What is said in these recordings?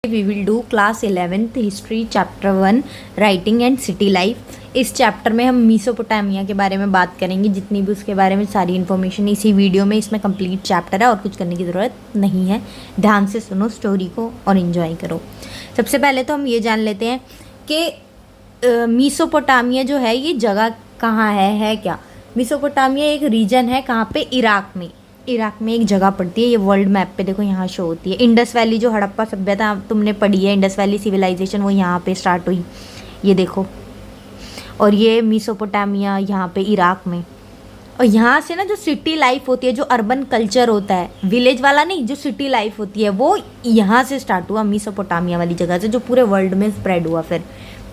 We will do class 11th history chapter 1 writing and city life। इस chapter में हम मीसोपोटामिया के बारे में बात करेंगे। जितनी भी उसके बारे में सारी इन्फॉर्मेशन इसी वीडियो में, इसमें कंप्लीट चैप्टर है और कुछ करने की ज़रूरत नहीं है। ध्यान से सुनो स्टोरी को और इन्जॉय करो। सबसे पहले तो हम ये जान लेते हैं कि मीसोपोटामिया जो है ये जगह कहाँ है क्या। मीसोपोटामिया एक रीजन है कहाँ पे, इराक में एक जगह पड़ती है। ये वर्ल्ड मैप पे देखो यहाँ शो होती है। इंडस वैली जो हड़प्पा सभ्यता तुमने पढ़ी है, इंडस वैली सिविलाइजेशन, वो यहाँ पे स्टार्ट हुई, ये देखो। और ये मीसोपोटामिया यहाँ पे इराक में। और यहाँ से ना जो सिटी लाइफ होती है, जो अर्बन कल्चर होता है, विलेज वाला नहीं, जो सिटी लाइफ होती है वो यहाँ से स्टार्ट हुआ, मीसोपोटामिया वाली जगह से, जो पूरे वर्ल्ड में स्प्रेड हुआ फिर।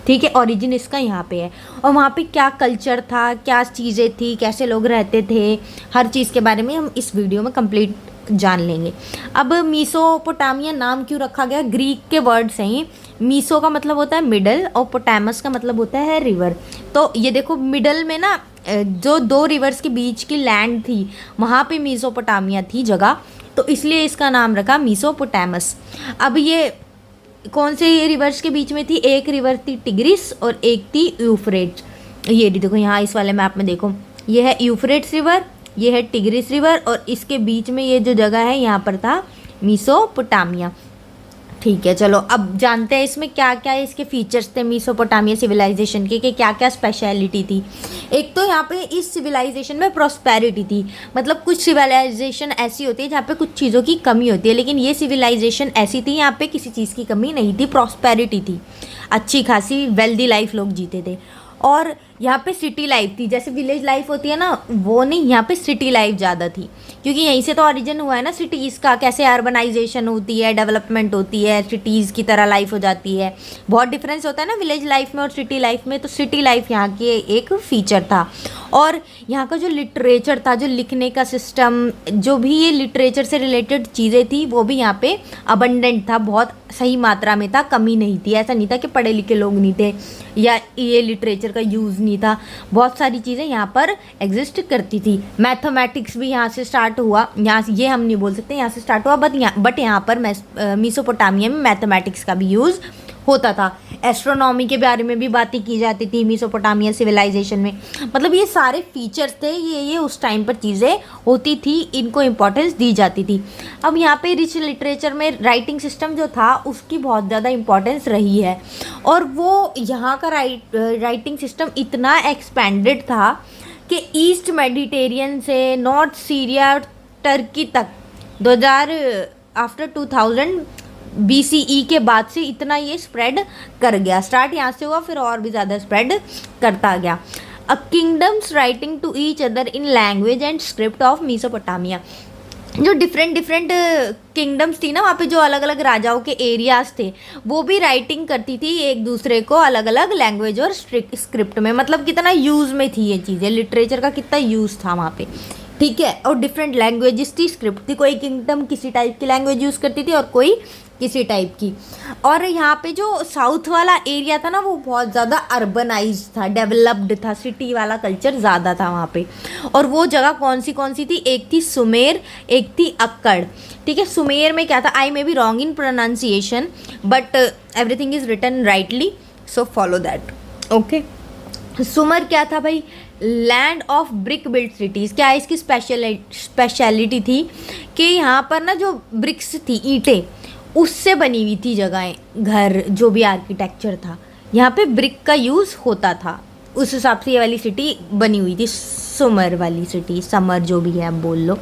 ठीक है, ओरिजिन इसका यहाँ पे है। और वहाँ पे क्या कल्चर था, क्या चीज़ें थी, कैसे लोग रहते थे, हर चीज़ के बारे में हम इस वीडियो में कंप्लीट जान लेंगे। अब मीसोपोटामिया नाम क्यों रखा गया, ग्रीक के वर्ड से ही। मीसो का मतलब होता है मिडल और पोटामस का मतलब होता है रिवर। तो ये देखो मिडल में ना जो दो रिवर्स के बीच की लैंड थी, वहाँ पे मीसोपोटामिया थी जगह, तो इसलिए इसका नाम रखा मीसोपोटामस। अब ये कौन से ये रिवर्स के बीच में थी, एक रिवर थी टिग्रिस और एक थी यूफ्रेट्स। ये देखो यहाँ इस वाले मैप में देखो, ये है यूफ्रेट्स रिवर, ये है टिग्रिस रिवर, और इसके बीच में ये जो जगह है यहाँ पर था मीसोपोटामिया। ठीक है, चलो अब जानते हैं इसमें क्या क्या इसके फीचर्स थे मीसोपोटामिया सिविलाइजेशन के, कि क्या क्या स्पेशलिटी थी। एक तो यहाँ पे इस सिविलाइजेशन में प्रॉस्पेरिटी थी। मतलब कुछ सिविलाइजेशन ऐसी होती है जहाँ पे कुछ चीज़ों की कमी होती है, लेकिन ये सिविलाइजेशन ऐसी थी यहाँ पे किसी चीज़ की कमी नहीं थी, प्रॉस्पेरिटी थी, अच्छी खासी वेल्दी लाइफ लोग जीते थे। और यहाँ पे सिटी लाइफ थी, जैसे विलेज लाइफ होती है ना, वो नहीं, यहाँ पे सिटी लाइफ ज़्यादा थी, क्योंकि यहीं से तो ओरिजिन हुआ है ना सिटीज़ का। कैसे अर्बनाइजेशन होती है, डेवलपमेंट होती है, सिटीज़ की तरह लाइफ हो जाती है। बहुत डिफरेंस होता है ना विलेज लाइफ में और सिटी लाइफ में। तो सिटी लाइफ यहाँ की एक फीचर था। और यहाँ का जो लिटरेचर था, जो लिखने का सिस्टम, जो भी ये लिटरेचर से रिलेटेड चीज़ें थी, वो भी यहाँ पे अबंडेंट था, बहुत सही मात्रा में था, कमी नहीं थी। ऐसा नहीं था कि पढ़े लिखे लोग नहीं थे या ये लिटरेचर का यूज़ नहीं था। बहुत सारी चीज़ें यहाँ पर एग्जिस्ट करती थी। मैथमेटिक्स भी यहाँ से स्टार्ट हुआ, यहाँ से, ये हम नहीं बोल सकते यहाँ से स्टार्ट हुआ, बट यहाँ पर मीसोपोटामिया में मैथमेटिक्स का भी यूज़ होता था। एस्ट्रोनॉमी के बारे में भी बातें की जाती थी मीसोपोटामिया सिविलाइजेशन में। मतलब ये सारे फीचर्स थे, ये उस टाइम पर चीज़ें होती थी, इनको इम्पोर्टेंस दी जाती थी। अब यहाँ पे रिच लिटरेचर में राइटिंग सिस्टम जो था उसकी बहुत ज़्यादा इम्पोर्टेंस रही है। और वो यहाँ का राइटिंग सिस्टम इतना एक्सपेंडेड था कि ईस्ट मेडिटेरियन से नॉर्थ सीरिया, टर्की तक 2000 BCE के बाद से इतना ये स्प्रेड कर गया। स्टार्ट यहाँ से हुआ, फिर और भी ज़्यादा स्प्रेड करता गया। A kingdoms writing to each other in language and script of Mesopotamia. जो डिफरेंट किंगडम्स थी ना, वहाँ पे जो अलग अलग राजाओं के एरियाज थे, वो भी राइटिंग करती थी एक दूसरे को अलग अलग लैंग्वेज और स्क्रिप्ट में। मतलब कितना यूज़ में थी ये चीज़ें, लिटरेचर का कितना यूज़ था वहाँ पे। ठीक है, और डिफरेंट लैंग्वेजेस थी, स्क्रिप्ट थी। कोई किंगडम किसी टाइप की लैंग्वेज यूज़ करती थी और कोई किसी टाइप की। और यहाँ पे जो साउथ वाला एरिया था ना, वो बहुत ज़्यादा अर्बनाइज था, डेवलप्ड था, सिटी वाला कल्चर ज़्यादा था वहाँ पे। और वो जगह कौन सी थी, एक थी सुमेर, एक थी अक्कड़। ठीक है, सुमेर में क्या था, I may be wrong in pronunciation but everything is written rightly, so follow that. Okay, Sumer क्या था भाई, land of brick built cities. क्या है इसकी स्पेशलिटी थी कि यहाँ पर ना जो ब्रिक्स थी, ईंटें, उससे बनी हुई थी जगहें, घर, जो भी आर्किटेक्चर था, यहाँ पे ब्रिक का यूज़ होता था। उस हिसाब से ये वाली सिटी बनी हुई थी, सुमर वाली सिटी, समर जो भी है आप बोल लो।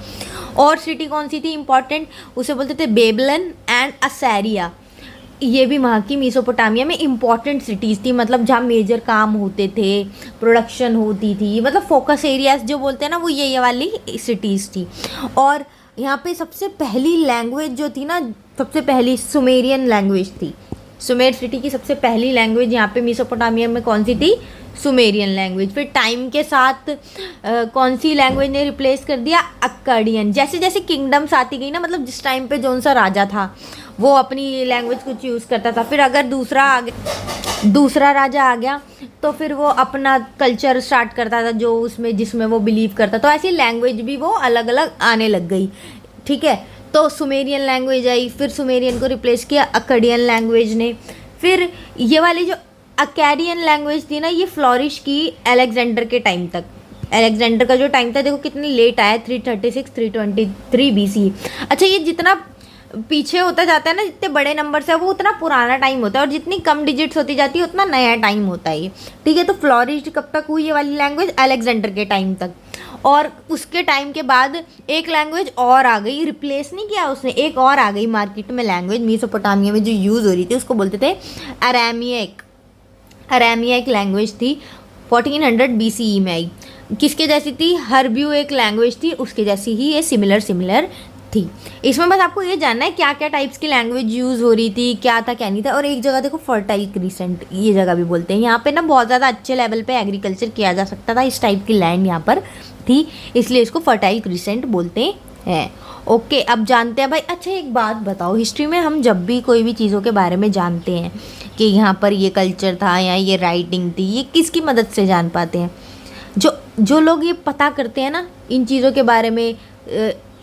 और सिटी कौन सी थी इम्पॉर्टेंट, उसे बोलते थे बेबलन एंड असेरिया। ये भी वहाँ की मीसोपोटामिया में इम्पॉर्टेंट सिटीज़ थी, मतलब जहाँ मेजर काम होते थे, प्रोडक्शन होती थी, मतलब फोकस एरियाज जो बोलते हैं ना, वो ये वाली सिटीज़ थी। और यहाँ पे सबसे पहली लैंग्वेज जो थी ना, सबसे पहली सुमेरियन लैंग्वेज थी। सुमेर सिटी की सबसे पहली लैंग्वेज यहाँ पे मीसोपोटामिया में कौन सी थी, सुमेरियन लैंग्वेज। फिर टाइम के साथ कौन सी लैंग्वेज ने रिप्लेस कर दिया, अक्काडियन। जैसे जैसे किंगडम्स आती गई ना, मतलब जिस टाइम पे जौन सा राजा था वो अपनी लैंग्वेज कुछ यूज़ करता था, फिर अगर दूसरा राजा आ गया तो फिर वो अपना कल्चर स्टार्ट करता था जो उसमें जिसमें वो बिलीव करता। तो ऐसी लैंग्वेज भी वो अलग अलग आने लग गई। ठीक है, तो सुमेरियन लैंग्वेज आई, फिर सुमेरियन को रिप्लेस किया अक्काडियन लैंग्वेज ने। फिर ये वाली जो अक्काडियन लैंग्वेज थी ना, ये फ्लॉरिश की अलेक्जेंडर के टाइम तक। अलेक्जेंडर का जो टाइम था देखो कितनी लेट आया, 336 323 BC। अच्छा, ये जितना पीछे होता जाता है ना, जितने बड़े नंबर से वो उतना पुराना टाइम होता है, और जितनी कम डिजिट्स होती जाती है उतना नया टाइम होता है ये, ठीक है। तो फ्लॉरिश कब तक हुई ये वाली लैंग्वेज? अलेक्जेंडर के टाइम तक। और उसके टाइम के बाद एक लैंग्वेज और आ गई, रिप्लेस नहीं किया उसने, एक और आ गई मार्केट में लैंग्वेज मेसोपोटामिया में जो यूज़ हो रही थी, उसको बोलते थे अरामिक। अरामिक लैंग्वेज थी, 1400 BCE में आई। किसके जैसी थी? हर्ब्यू एक लैंग्वेज थी, उसके जैसी ही ये सिमिलर थी। इसमें बस आपको ये जानना है क्या क्या टाइप्स की लैंग्वेज यूज़ हो रही थी, क्या था क्या नहीं था। और एक जगह देखो फर्टाइल क्रिसेंट, ये जगह भी बोलते हैं। यहाँ पे ना बहुत ज़्यादा अच्छे लेवल पे एग्रीकल्चर किया जा सकता था, इस टाइप की लैंड यहाँ पर थी, इसलिए इसको फर्टाइल क्रिसेंट बोलते हैं। ओके, अब जानते हैं भाई। अच्छा, एक बात बताओ, हिस्ट्री में हम जब भी कोई भी चीज़ों के बारे में जानते हैं कि यहाँ पर ये कल्चर था या ये राइटिंग थी, ये किसकी मदद से जान पाते हैं? जो लोग ये पता करते हैं ना इन चीज़ों के बारे में,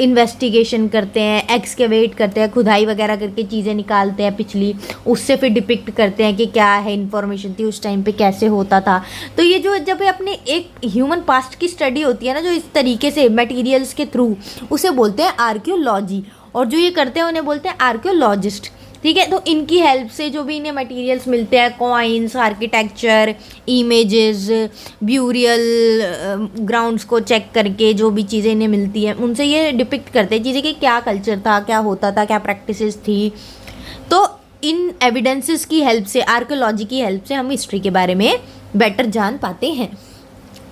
इन्वेस्टिगेशन करते हैं, एक्सकेवेट करते हैं, खुदाई वगैरह करके चीज़ें निकालते हैं पिछली, उससे फिर डिपिक्ट करते हैं कि क्या है इन्फॉर्मेशन थी उस टाइम पे, कैसे होता था। तो ये जो जब अपने एक ह्यूमन पास्ट की स्टडी होती है ना, जो इस तरीके से मटेरियल्स के थ्रू, उसे बोलते हैं आर्कियोलॉजी। और जो ये करते हैं उन्हें बोलते हैं आर्कियोलॉजिस्ट, ठीक है। तो इनकी हेल्प से जो भी इन्हें मटेरियल्स मिलते हैं, coins, architecture, images, burial grounds को चेक करके जो भी चीज़ें इन्हें मिलती हैं, उनसे ये डिपिक्ट करते हैं चीज़ें कि क्या कल्चर था, क्या होता था, क्या प्रैक्टिसेस थी। तो इन एविडेंसेस की हेल्प से, आर्कियोलॉजी की हेल्प से हम हिस्ट्री के बारे में बेटर जान पाते हैं।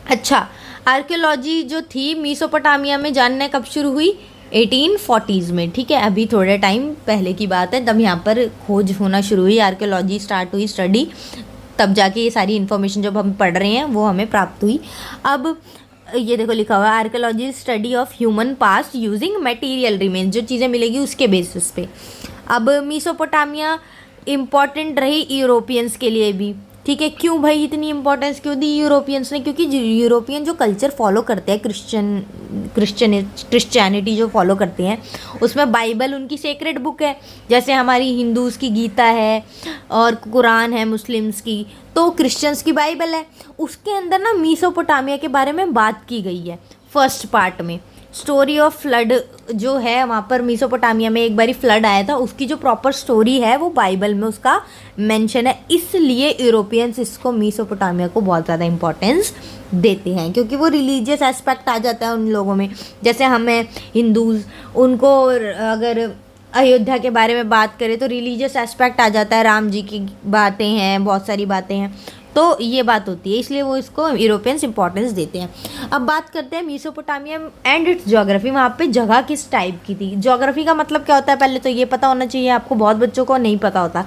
अच्छा, आर्कियोलॉजी जो थी मेसोपोटामिया में जानना कब शुरू हुई? 1840s में, ठीक है। अभी थोड़े टाइम पहले की बात है, तब यहाँ पर खोज होना शुरू हुई, आर्कियोलॉजी स्टार्ट हुई स्टडी, तब जाके ये सारी इन्फॉर्मेशन जब हम पढ़ रहे हैं वो हमें प्राप्त हुई। अब ये देखो लिखा हुआ है archaeology study of human past using material remains, जो चीज़ें मिलेगी उसके बेसिस पे। अब मेसोपोटामिया इम्पॉर्टेंट रही यूरोपियंस के लिए भी, ठीक है। क्यों भाई इतनी इंपॉर्टेंस क्यों दी यूरोपियंस ने? क्योंकि यूरोपियन जो कल्चर फॉलो करते हैं, क्रिश्चियनिटी जो फॉलो करते हैं, उसमें बाइबल उनकी सेक्रेड बुक है। जैसे हमारी हिंदूज़ की गीता है और कुरान है मुस्लिम्स की, तो क्रिश्चियंस की बाइबल है। उसके अंदर ना मेसोपोटामिया के बारे में बात की गई है फर्स्ट पार्ट में। स्टोरी ऑफ फ्लड जो है, वहाँ पर मेसोपोटामिया में एक बारी फ्लड आया था, उसकी जो प्रॉपर स्टोरी है वो बाइबल में उसका मेंशन है। इसलिए यूरोपियंस इसको मेसोपोटामिया को बहुत ज़्यादा इंपॉर्टेंस देते हैं, क्योंकि वो रिलीजियस एस्पेक्ट आ जाता है उन लोगों में। जैसे हमें हिंदूज़, उनको अगर अयोध्या के बारे में बात करें तो रिलीजियस एस्पेक्ट आ जाता है, राम जी की बातें हैं, बहुत सारी बातें हैं, तो ये बात होती है, इसलिए वो इसको यूरोपियंस इंपॉर्टेंस देते हैं। अब बात करते हैं मेसोपोटामिया एंड इट्स ज्योग्राफी। वहाँ पे जगह किस टाइप की थी? ज्योग्राफी का मतलब क्या होता है पहले तो ये पता होना चाहिए आपको, बहुत बच्चों को नहीं पता होता।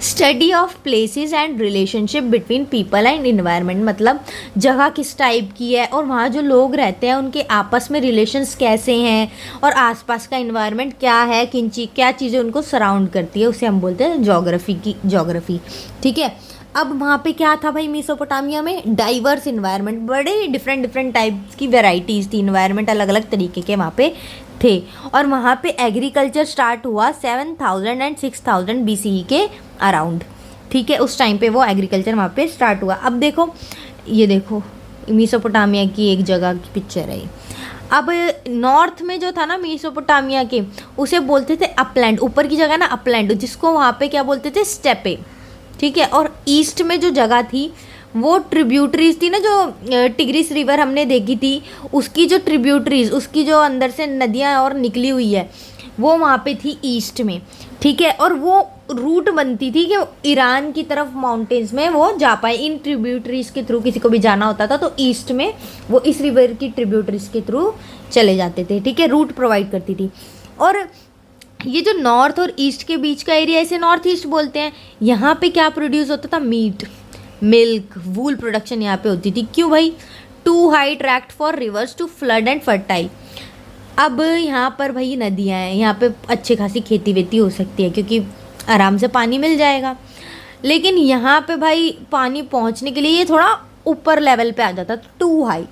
Study of places and relationship between people and environment, मतलब जगह किस टाइप की है और वहाँ जो लोग रहते हैं उनके आपस में रिलेशंस कैसे हैं, और आसपास का इन्वायरमेंट क्या है, क्या चीज़ें उनको सराउंड करती है, उसे हम बोलते हैं ज्योग्राफी, ठीक है। अब वहाँ पे क्या था भाई मेसोपोटामिया में? डाइवर्स इन्वायरमेंट, बड़े डिफरेंट टाइप्स की वेराइटीज़ थी, इन्वायरमेंट अलग अलग तरीके के वहाँ पे थे। और वहाँ पे एग्रीकल्चर स्टार्ट हुआ 7000 एंड 6000 BCE के अराउंड, ठीक है। उस टाइम पे वो एग्रीकल्चर वहाँ पे स्टार्ट हुआ। अब देखो, ये देखो मेसोपोटामिया की एक जगह की पिक्चर है। अब नॉर्थ में जो था ना मेसोपोटामिया के, उसे बोलते थे अपलैंड, ऊपर की जगह ना अपलैंड, जिसको वहाँ पे क्या बोलते थे? स्टेपे, ठीक है। और ईस्ट में जो जगह थी वो ट्रिब्यूटरीज थी ना, जो टिग्रिस रिवर हमने देखी थी, उसकी जो ट्रिब्यूटरीज, उसकी जो अंदर से नदियाँ और निकली हुई है, वो वहाँ पे थी ईस्ट में, ठीक है। और वो रूट बनती थी कि ईरान की तरफ माउंटेन्स में वो जा पाए, इन ट्रिब्यूटरीज के थ्रू किसी को भी जाना होता था तो ईस्ट में वो इस रिवर की ट्रिब्यूटरीज के थ्रू चले जाते थे, ठीक है। रूट प्रोवाइड करती थी। और ये जो नॉर्थ और ईस्ट के बीच का एरिया, इसे नॉर्थ ईस्ट बोलते हैं। यहाँ पे क्या प्रोड्यूस होता था? मीट, मिल्क, वूल प्रोडक्शन यहाँ पे होती थी। क्यों भाई? Too high tract for rivers to flood and fertile. अब यहाँ पर भाई नदियाँ हैं, यहाँ पे अच्छी खासी खेती वेती हो सकती है क्योंकि आराम से पानी मिल जाएगा। लेकिन यहाँ पे भाई पानी पहुँचने के लिए ये थोड़ा ऊपर लेवल पे आ जाता था, टू हाई,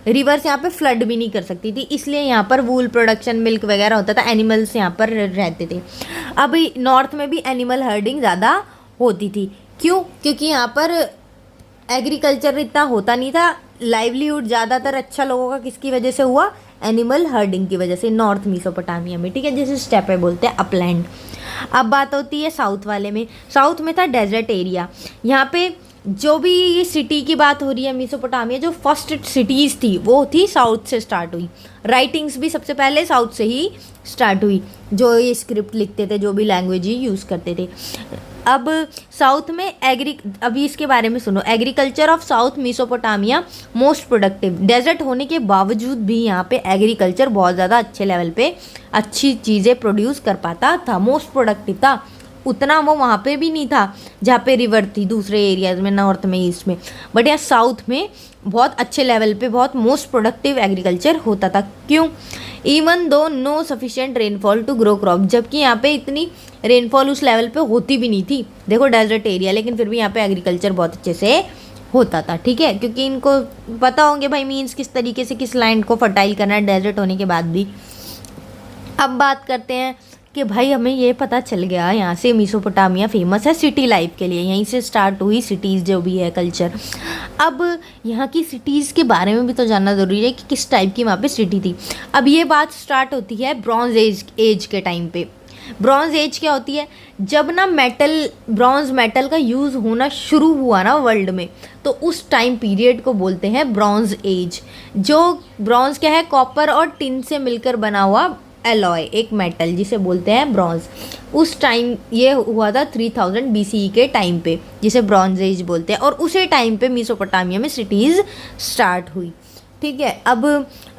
रिवर्स यहाँ पे फ्लड भी नहीं कर सकती थी, इसलिए यहाँ पर वूल प्रोडक्शन, मिल्क वगैरह होता था, एनिमल्स यहाँ पर रहते थे। अब नॉर्थ में भी एनिमल हर्डिंग ज़्यादा होती थी। क्यों? क्योंकि यहाँ पर एग्रीकल्चर इतना होता नहीं था। लाइवलीहुड ज़्यादातर अच्छा लोगों का किसकी वजह से हुआ? एनिमल हर्डिंग की वजह से, नॉर्थ मेसोपोटामिया में, ठीक है, जिसे स्टेपे बोलते हैं, अपलैंड। अब बात होती है साउथ वाले में। साउथ में था डेजर्ट एरिया। यहाँ पे जो भी ये सिटी की बात हो रही है मेसोपोटामिया, जो फर्स्ट सिटीज़ थी वो थी साउथ से स्टार्ट हुई। राइटिंग्स भी सबसे पहले साउथ से ही स्टार्ट हुई, जो ये स्क्रिप्ट लिखते थे, जो भी लैंग्वेज ही यूज़ करते थे। अब साउथ में अभी इसके बारे में सुनो। Agriculture of south Mesopotamia most productive. Desert होने के बावजूद भी यहाँ पे एग्रीकल्चर बहुत ज़्यादा अच्छे लेवल पे अच्छी चीज़ें प्रोड्यूस कर पाता था, मोस्ट प्रोडक्टिव था। उतना वो वहाँ पे भी नहीं था जहाँ पे रिवर थी दूसरे एरियाज में, नॉर्थ में, ईस्ट में, बट यहाँ साउथ में बहुत अच्छे लेवल पे बहुत मोस्ट प्रोडक्टिव एग्रीकल्चर होता था। क्यों? Even though no sufficient rainfall to grow crop, जबकि यहाँ पे इतनी रेनफॉल उस लेवल पे होती भी नहीं थी। देखो डेजर्ट एरिया, लेकिन फिर भी यहाँ पे एग्रीकल्चर बहुत अच्छे से होता था, ठीक है, क्योंकि इनको पता होंगे भाई मीन्स किस तरीके से किस लैंड को फर्टाइल करना है डेजर्ट होने के बाद भी। अब बात करते हैं कि भाई हमें ये पता चल गया यहाँ से मेसोपोटामिया फेमस है सिटी लाइफ के लिए, यहीं से स्टार्ट हुई सिटीज़ जो भी है कल्चर। अब यहाँ की सिटीज़ के बारे में भी तो जानना ज़रूरी है कि किस टाइप की वहाँ पे सिटी थी। अब ये बात स्टार्ट होती है ब्रॉन्ज एज के टाइम पे। ब्रॉन्ज एज क्या होती है? जब ना ब्रॉन्ज मेटल का यूज़ होना शुरू हुआ ना वर्ल्ड में, तो उस टाइम पीरियड को बोलते हैं ब्रॉन्ज एज। जो ब्रॉन्ज क्या है? कॉपर और टिन से मिलकर बना हुआ एलॉय, एक मेटल जिसे बोलते हैं ब्रॉन्ज। उस टाइम ये हुआ था 3000 BCE के टाइम पे, जिसे ब्रॉन्ज एज बोलते हैं, और उसी टाइम पे मेसोपोटामिया में सिटीज़ स्टार्ट हुई, ठीक है। अब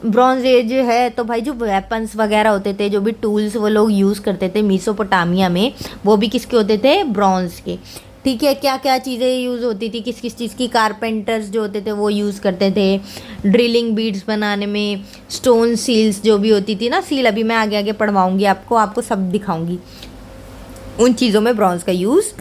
ब्रॉन्ज एज है तो भाई जो वेपन्स वगैरह होते थे, जो भी टूल्स वो लोग यूज़ करते थे मेसोपोटामिया में, वो भी किसके होते थे? ब्रॉन्ज के, ठीक है। क्या क्या चीज़ें यूज़ होती थी, किस किस चीज़ की? कारपेंटर्स जो होते थे वो यूज़ करते थे ड्रिलिंग बीड्स बनाने में, स्टोन सील्स जो भी होती थी ना, सील अभी मैं आगे आगे पढ़वाऊँगी आपको सब दिखाऊँगी, उन चीज़ों में ब्रॉन्ज का यूज़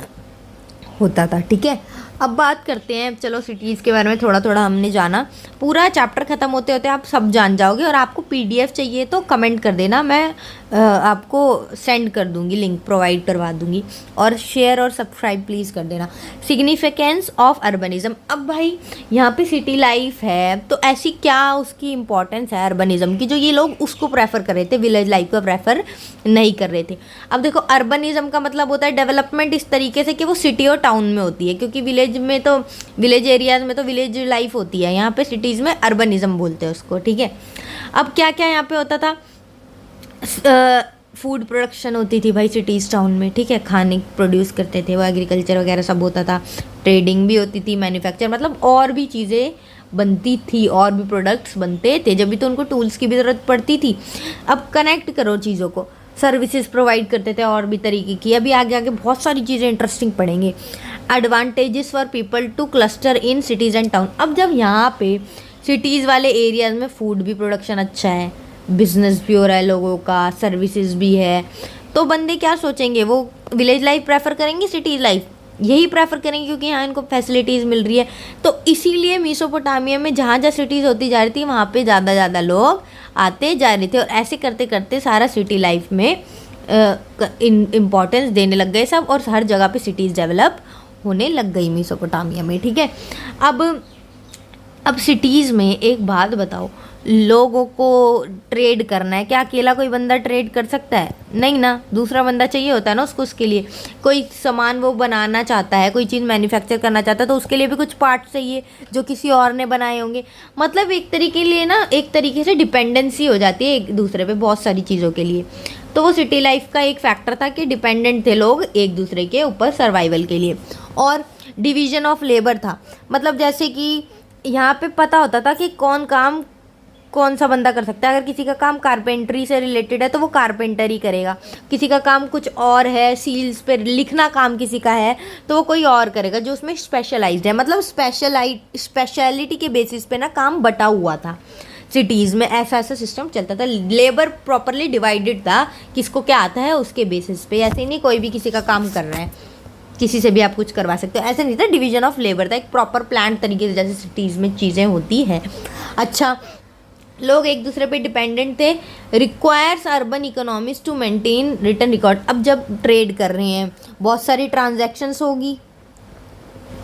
होता था, ठीक है। अब बात करते हैं, चलो सिटीज़ के बारे में थोड़ा थोड़ा हमने जाना, पूरा चैप्टर ख़त्म होते होते आप सब जान जाओगे। और आपको PDF चाहिए तो कमेंट कर देना, मैं आपको सेंड कर दूंगी, लिंक प्रोवाइड करवा दूंगी। और शेयर और सब्सक्राइब प्लीज़ कर देना। Significance of urbanism. अब भाई यहाँ पे सिटी लाइफ है तो ऐसी क्या उसकी इम्पोर्टेंस है अर्बनिज़म की, जो ये लोग उसको प्रेफर कर रहे थे, विलेज लाइफ को प्रेफर नहीं कर रहे थे। अब देखो अर्बनिज़म का मतलब होता है डेवलपमेंट इस तरीके से कि वो सिटी और टाउन में होती है, क्योंकि विलेज एरियाज़ में तो विलेज लाइफ होती है, यहाँ पे सिटीज़ में अर्बनिज़म बोलते हैं उसको, ठीक है। अब क्या क्या यहाँ पे होता था? फूड प्रोडक्शन होती थी भाई सिटीज़ टाउन में, ठीक है, खाने प्रोड्यूस करते थे वो, एग्रीकल्चर वगैरह सब होता था, ट्रेडिंग भी होती थी, मैन्युफैक्चर, मतलब और भी चीज़ें बनती थी, और भी प्रोडक्ट्स बनते थे, जब भी तो उनको टूल्स की भी ज़रूरत पड़ती थी। अब कनेक्ट करो चीज़ों को, सर्विसेज प्रोवाइड करते थे और भी तरीके की। अभी आगे आगे बहुत सारी चीज़ें इंटरेस्टिंग पढ़ेंगे। Advantages for people two cluster in cities and town. अब जब यहाँ पे सिटीज़ वाले एरियाज़ में फूड भी प्रोडक्शन अच्छा है, बिजनेस भी हो रहा है लोगों का, सर्विसेज भी है, तो बंदे क्या सोचेंगे? वो विलेज लाइफ प्रेफर करेंगे, सिटी लाइफ यही प्रेफर करेंगे, क्योंकि यहाँ इनको फैसिलिटीज़ मिल रही है। तो इसीलिए मेसोपोटामिया में जहाँ जहाँ सिटीज़ होती जा रही थी वहाँ पे ज़्यादा लोग आते जा रहे थे, और ऐसे करते करते सारा सिटी लाइफ में इम्पॉर्टेंस देने लग गए सब, और हर जगह पे सिटीज़ डेवलप होने लग गई मेसोपोटामिया में, ठीक है। अब सिटीज़ में एक बात बताओ, लोगों को ट्रेड करना है, क्या अकेला कोई बंदा ट्रेड कर सकता है? नहीं ना, दूसरा बंदा चाहिए होता है ना उसको, उसके लिए कोई सामान वो बनाना चाहता है, कोई चीज़ मैन्युफैक्चर करना चाहता है, तो उसके लिए भी कुछ पार्ट चाहिए जो किसी और ने बनाए होंगे। मतलब एक तरीके से डिपेंडेंसी हो जाती है एक दूसरे पे बहुत सारी चीज़ों के लिए। तो वो सिटी लाइफ का एक फैक्टर था कि डिपेंडेंट थे लोग एक दूसरे के ऊपर सर्वाइवल के लिए। और डिवीज़न ऑफ लेबर था, मतलब जैसे कि यहाँ पे पता होता था कि कौन सा बंदा कर सकता है। अगर किसी का काम कारपेंटरी से रिलेटेड है तो वो कारपेंटर ही करेगा, किसी का काम कुछ और है, सील्स पे लिखना काम किसी का है तो वो कोई और करेगा जो उसमें स्पेशलाइज्ड है। मतलब स्पेशलिटी के बेसिस पे ना काम बटा हुआ था सिटीज़ में, ऐसा सिस्टम चलता था। लेबर प्रॉपरली डिवाइडेड था, किसको क्या आता है उसके बेसिस पे, ऐसे नहीं कोई भी किसी का काम कर रहा है किसी से भी आप कुछ करवा सकते हो, ऐसे नहीं था। डिवीजन ऑफ लेबर था, एक प्रॉपर प्लान तरीके से जैसे सिटीज़ में चीज़ें होती है। अच्छा, लोग एक दूसरे पे डिपेंडेंट थे। Requires urban economies to maintain return record. अब जब ट्रेड कर रहे हैं, बहुत सारी ट्रांजैक्शंस होगी,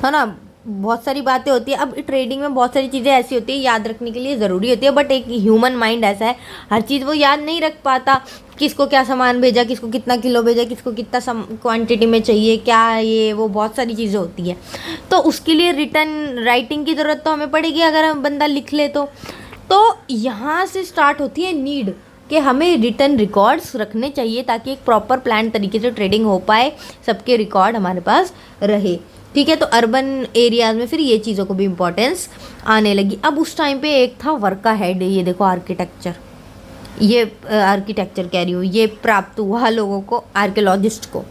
है ना, बहुत सारी बातें होती है। अब ट्रेडिंग में बहुत सारी चीज़ें ऐसी होती है, याद रखने के लिए ज़रूरी होती है, बट एक ह्यूमन माइंड ऐसा है, हर चीज़ वो याद नहीं रख पाता। किसको क्या सामान भेजा, किसको कितना किलो भेजा, किसको कितना क्वांटिटी में चाहिए, क्या ये वो, बहुत सारी चीज़ें होती है। तो उसके लिए रिटर्न राइटिंग की ज़रूरत तो हमें पड़ेगी, अगर हम बंदा लिख ले तो यहाँ से स्टार्ट होती है नीड कि हमें रिटर्न रिकॉर्ड्स रखने चाहिए, ताकि एक प्रॉपर प्लान तरीके से ट्रेडिंग हो पाए, सबके रिकॉर्ड हमारे पास रहे। ठीक है, तो अर्बन एरियाज़ में फिर ये चीज़ों को भी इम्पोर्टेंस आने लगी। अब उस टाइम पे एक था वर्का हेड, ये देखो आर्किटेक्चर, ये आर्किटेक्चर कह रही हूँ, ये प्राप्त हुआ लोगों को, आर्कियोलॉजिस्ट को,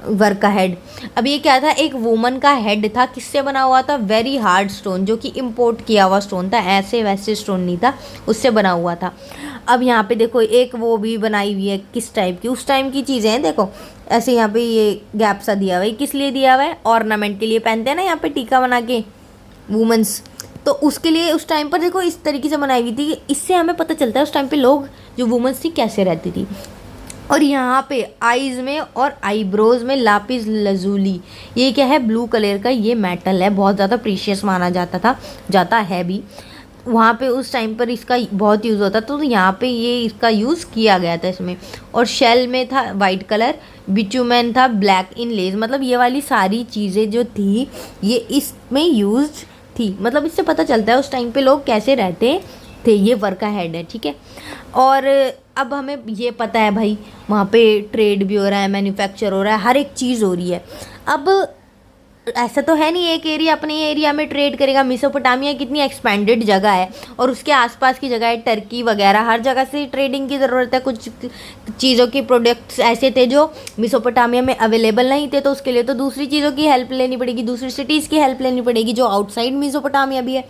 वर्का हेड। अब ये क्या था, एक वुमन का हेड था, किससे बना हुआ था, वेरी हार्ड स्टोन, जो कि इम्पोर्ट किया हुआ स्टोन था, ऐसे वैसे स्टोन नहीं था, उससे बना हुआ था। अब यहाँ पे देखो एक वो भी बनाई हुई है, किस टाइप की, उस टाइम की चीज़ें हैं, देखो ऐसे यहाँ पे ये गैप सा दिया हुआ है, किस लिए दिया हुआ है, ऑर्नामेंट के लिए पहनते हैं ना यहाँ पे टीका बना के वुमेंस, तो उसके लिए उस टाइम पर देखो इस तरीके से बनाई हुई थी। इससे हमें पता चलता है उस टाइम पे लोग जो वुमेंस थी कैसे रहती थी। और यहाँ पे आईज में और आईब्रोज में लापिस लजूली, ये क्या है, ब्लू कलर का ये मेटल है, बहुत ज़्यादा प्रीशियस माना जाता है भी। वहाँ पे उस टाइम पर इसका बहुत यूज़ होता, तो यहाँ पे ये इसका यूज़ किया गया था इसमें। और शेल में था वाइट कलर, बिचूमेन था ब्लैक इन लेज, मतलब ये वाली सारी चीज़ें जो थी ये इसमें यूज थी। मतलब इससे पता चलता है उस टाइम पे लोग कैसे रहते थे। ये वर्का हेड है, ठीक है। और अब हमें ये पता है भाई वहाँ पे ट्रेड भी हो रहा है, मैन्युफैक्चर हो रहा है, हर एक चीज़ हो रही है। अब ऐसा तो है नहीं एक एरिया अपने एरिया में ट्रेड करेगा। मेसोपोटामिया कितनी एक्सपेंडेड जगह है और उसके आसपास की जगह है, टर्की वगैरह, हर जगह से ट्रेडिंग की ज़रूरत है। कुछ चीज़ों के प्रोडक्ट्स ऐसे थे जो मेसोपोटामिया में अवेलेबल नहीं थे, तो उसके लिए तो दूसरी चीज़ों की हेल्प लेनी पड़ेगी, दूसरी सिटीज़ की हेल्प लेनी पड़ेगी जो आउटसाइड मेसोपोटामिया भी है,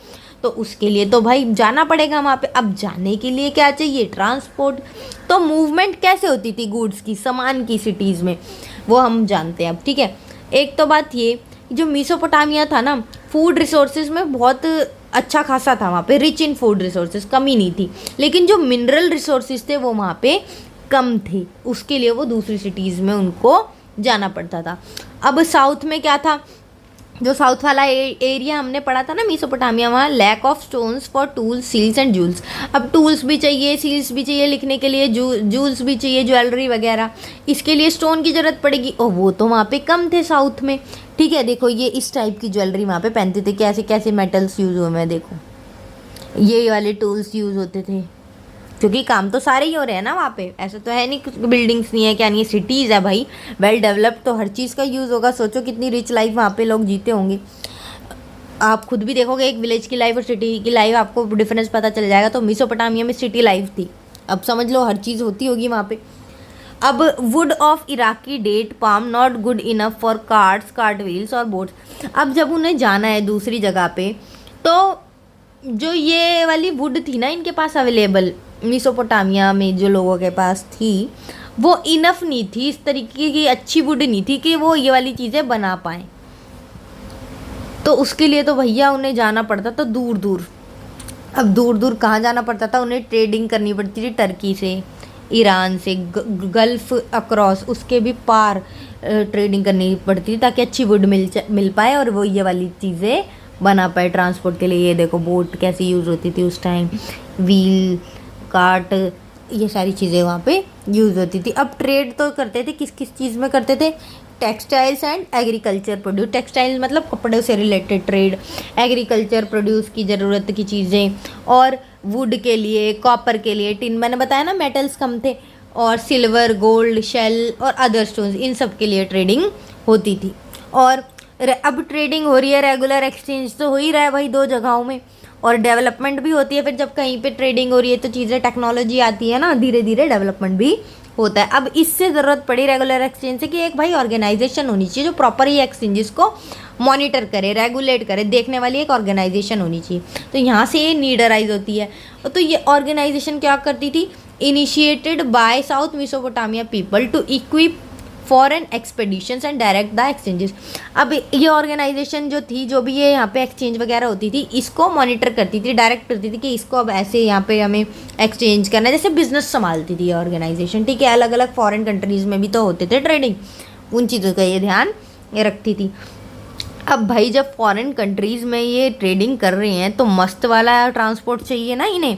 तो उसके लिए तो भाई जाना पड़ेगा वहाँ पे। अब जाने के लिए क्या चाहिए, ट्रांसपोर्ट। तो मूवमेंट कैसे होती थी गुड्स की, सामान की सिटीज़ में, वो हम जानते हैं अब, ठीक है। एक तो बात ये, जो मेसोपोटामिया था ना, फूड रिसोर्सेज में बहुत अच्छा खासा था, वहाँ पे रिच इन फूड रिसोर्सेज, कमी नहीं थी। लेकिन जो मिनरल रिसोर्सेज थे वो वहाँ पे कम थे, उसके लिए वो दूसरी सिटीज़ में उनको जाना पड़ता था। अब साउथ में क्या था, जो साउथ वाला एरिया हमने पढ़ा था ना मेसोपोटामिया, वहाँ lack of stones for tools, seals and jewels. अब टूल्स भी चाहिए, सील्स भी चाहिए लिखने के लिए, जूल्स भी चाहिए, ज्वेलरी वगैरह, इसके लिए स्टोन की ज़रूरत पड़ेगी, और वो तो वहाँ पे कम थे साउथ में, ठीक है। देखो ये इस टाइप की ज्वेलरी वहाँ पे पहनते थे, कैसे कैसे मेटल्स यूज़ हुए हैं, देखो ये वाले टूल्स यूज़ होते थे, क्योंकि काम तो सारे ही हो रहे हैं ना वहाँ पे। ऐसा तो है नहीं कुछ बिल्डिंग्स नहीं है, क्या नहीं है, सिटीज़ है भाई, वेल डेवलप्ड, तो हर चीज़ का यूज़ होगा। सोचो कितनी रिच लाइफ वहाँ पे लोग जीते होंगे। आप खुद भी देखोगे एक विलेज की लाइफ और सिटी की लाइफ, आपको डिफरेंस पता चल जाएगा। तो मेसोपोटामिया में सिटी लाइफ थी, अब समझ लो हर चीज़ होती होगी वहाँ पे। अब wood of Iraqi date palm not good enough for carts, cart wheels और बोट्स। अब जब उन्हें जाना है दूसरी जगह पे, तो जो ये वाली वुड थी ना इनके पास अवेलेबल मेसोपोटामिया में जो लोगों के पास थी, वो इनफ नहीं थी, इस तरीके की अच्छी वुड नहीं थी कि वो ये वाली चीज़ें बना पाएँ। तो उसके लिए तो भैया उन्हें जाना पड़ता था दूर दूर। अब दूर दूर कहाँ जाना पड़ता था, उन्हें ट्रेडिंग करनी पड़ती थी टर्की से, ईरान से, गल्फ़ अक्रॉस, उसके भी पार ट्रेडिंग करनी पड़ती थी, ताकि अच्छी वुड मिल पाए और वो ये वाली चीज़ें बना पाए ट्रांसपोर्ट के लिए। ये देखो बोट कैसी यूज़ होती थी उस टाइम, व्हील, कार्ट, ये सारी चीज़ें वहाँ पे यूज़ होती थी। अब ट्रेड तो करते थे, किस किस चीज़ में करते थे, textiles and agriculture produce. Textile मतलब कपड़े से रिलेटेड ट्रेड, एग्रीकल्चर प्रोड्यूस की ज़रूरत की चीज़ें, और वुड के लिए, कॉपर के लिए, टिन, मैंने बताया ना मेटल्स कम थे, और सिल्वर, गोल्ड, शेल और अदर स्टोन्स, इन सब के लिए ट्रेडिंग होती थी। और अब ट्रेडिंग हो रही है, रेगुलर एक्सचेंज तो हो ही रहा है भाई दो जगहों में, और डेवलपमेंट भी होती है। फिर जब कहीं पे ट्रेडिंग हो रही है तो चीज़ें, टेक्नोलॉजी आती है ना, धीरे धीरे डेवलपमेंट भी होता है। अब इससे ज़रूरत पड़ी रेगुलर एक्सचेंज से कि एक भाई ऑर्गेनाइजेशन होनी चाहिए जो प्रॉपर ही एक्सचेंजेस को मॉनिटर करे, रेगुलेट करे, देखने वाली एक ऑर्गेनाइजेशन होनी चाहिए। तो यहाँ से ये नीड अराइज होती है। तो ये ऑर्गेनाइजेशन क्या करती थी, initiated by south Mesopotamia people to equip foreign expeditions and direct the exchanges. अब ये ऑर्गेनाइजेशन जो थी, जो भी ये यहाँ पे एक्सचेंज वगैरह होती थी, इसको मॉनिटर करती थी, डायरेक्ट करती थी कि इसको अब ऐसे यहाँ पे हमें एक्सचेंज करना है, जैसे बिजनेस संभालती थी ये ऑर्गेनाइजेशन। ठीक है, अलग अलग फॉरेन कंट्रीज़ में भी तो होते थे ट्रेडिंग, उन चीज़ों का ये ध्यान रखती थी। अब भाई जब फॉरेन कंट्रीज़ में ये ट्रेडिंग कर रहे हैं तो मस्त वाला ट्रांसपोर्ट चाहिए ना इन्हें।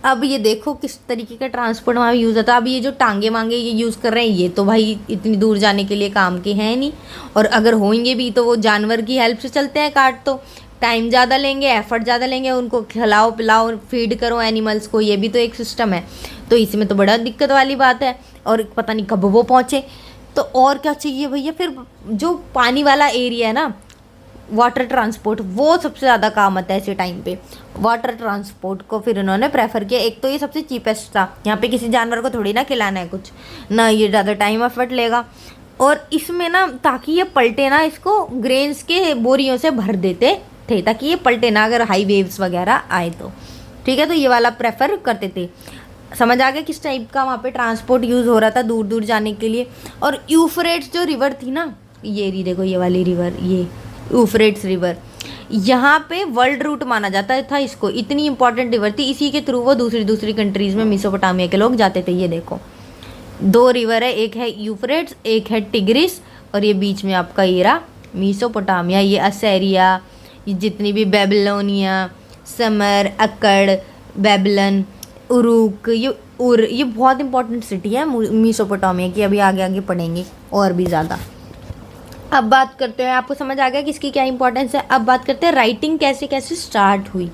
अब ये देखो किस तरीके का ट्रांसपोर्ट वहाँ यूज़ होता है। अब ये जो टांगे मांगे ये यूज़ कर रहे हैं, ये तो भाई इतनी दूर जाने के लिए काम के हैं नहीं, और अगर होंगे भी तो वो जानवर की हेल्प से चलते हैं काट, तो टाइम ज़्यादा लेंगे, एफर्ट ज़्यादा लेंगे, उनको खिलाओ पिलाओ फीड करो एनिमल्स को, ये भी तो एक सिस्टम है। तो इसमें तो बड़ा दिक्कत वाली बात है, और पता नहीं कब वो पहुँचे। तो और क्या चाहिए भैया, फिर जो पानी वाला एरिया है ना, वाटर ट्रांसपोर्ट, वो सबसे ज़्यादा काम आता है ऐसे टाइम पे। वाटर ट्रांसपोर्ट को फिर उन्होंने प्रेफर किया। एक तो ये सबसे चीपेस्ट था, यहाँ पे किसी जानवर को थोड़ी ना खिलाना है कुछ ना, ये ज़्यादा टाइम एफर्ट लेगा, और इसमें ना ताकि ये पलटे ना, इसको ग्रेन्स के बोरियों से भर देते थे ताकि ये पलटे ना अगर हाई वेव्स वगैरह आए तो। ठीक है, तो ये वाला प्रेफर करते थे। समझ आ गया किस टाइप का वहाँ पे ट्रांसपोर्ट यूज़ हो रहा था दूर दूर जाने के लिए। और यूफ्रेट्स जो रिवर थी ना, ये देखो ये वाली रिवर, ये यूफ्रेट्स रिवर, यहाँ पे वर्ल्ड रूट माना जाता था इसको, इतनी इंपॉर्टेंट रिवर थी। इसी के थ्रू वो दूसरी कंट्रीज़ में मेसोपोटामिया के लोग जाते थे। ये देखो 2 रिवर है, एक है यूफ्रेट्स, एक है टिग्रिस, और ये बीच में आपका ये रहा मेसोपोटामिया। ये असीरिया, ये जितनी भी बेबीलोनिया, समर, अक्कड़, बेबीलन, उरुक, ये बहुत इंपॉर्टेंट सिटी है मेसोपोटामिया की। अभी आगे आगे पढ़ेंगे और भी ज़्यादा। अब बात करते हैं, आपको समझ आ गया कि इसकी क्या इंपॉर्टेंस है। अब बात करते हैं राइटिंग कैसे कैसे स्टार्ट हुई,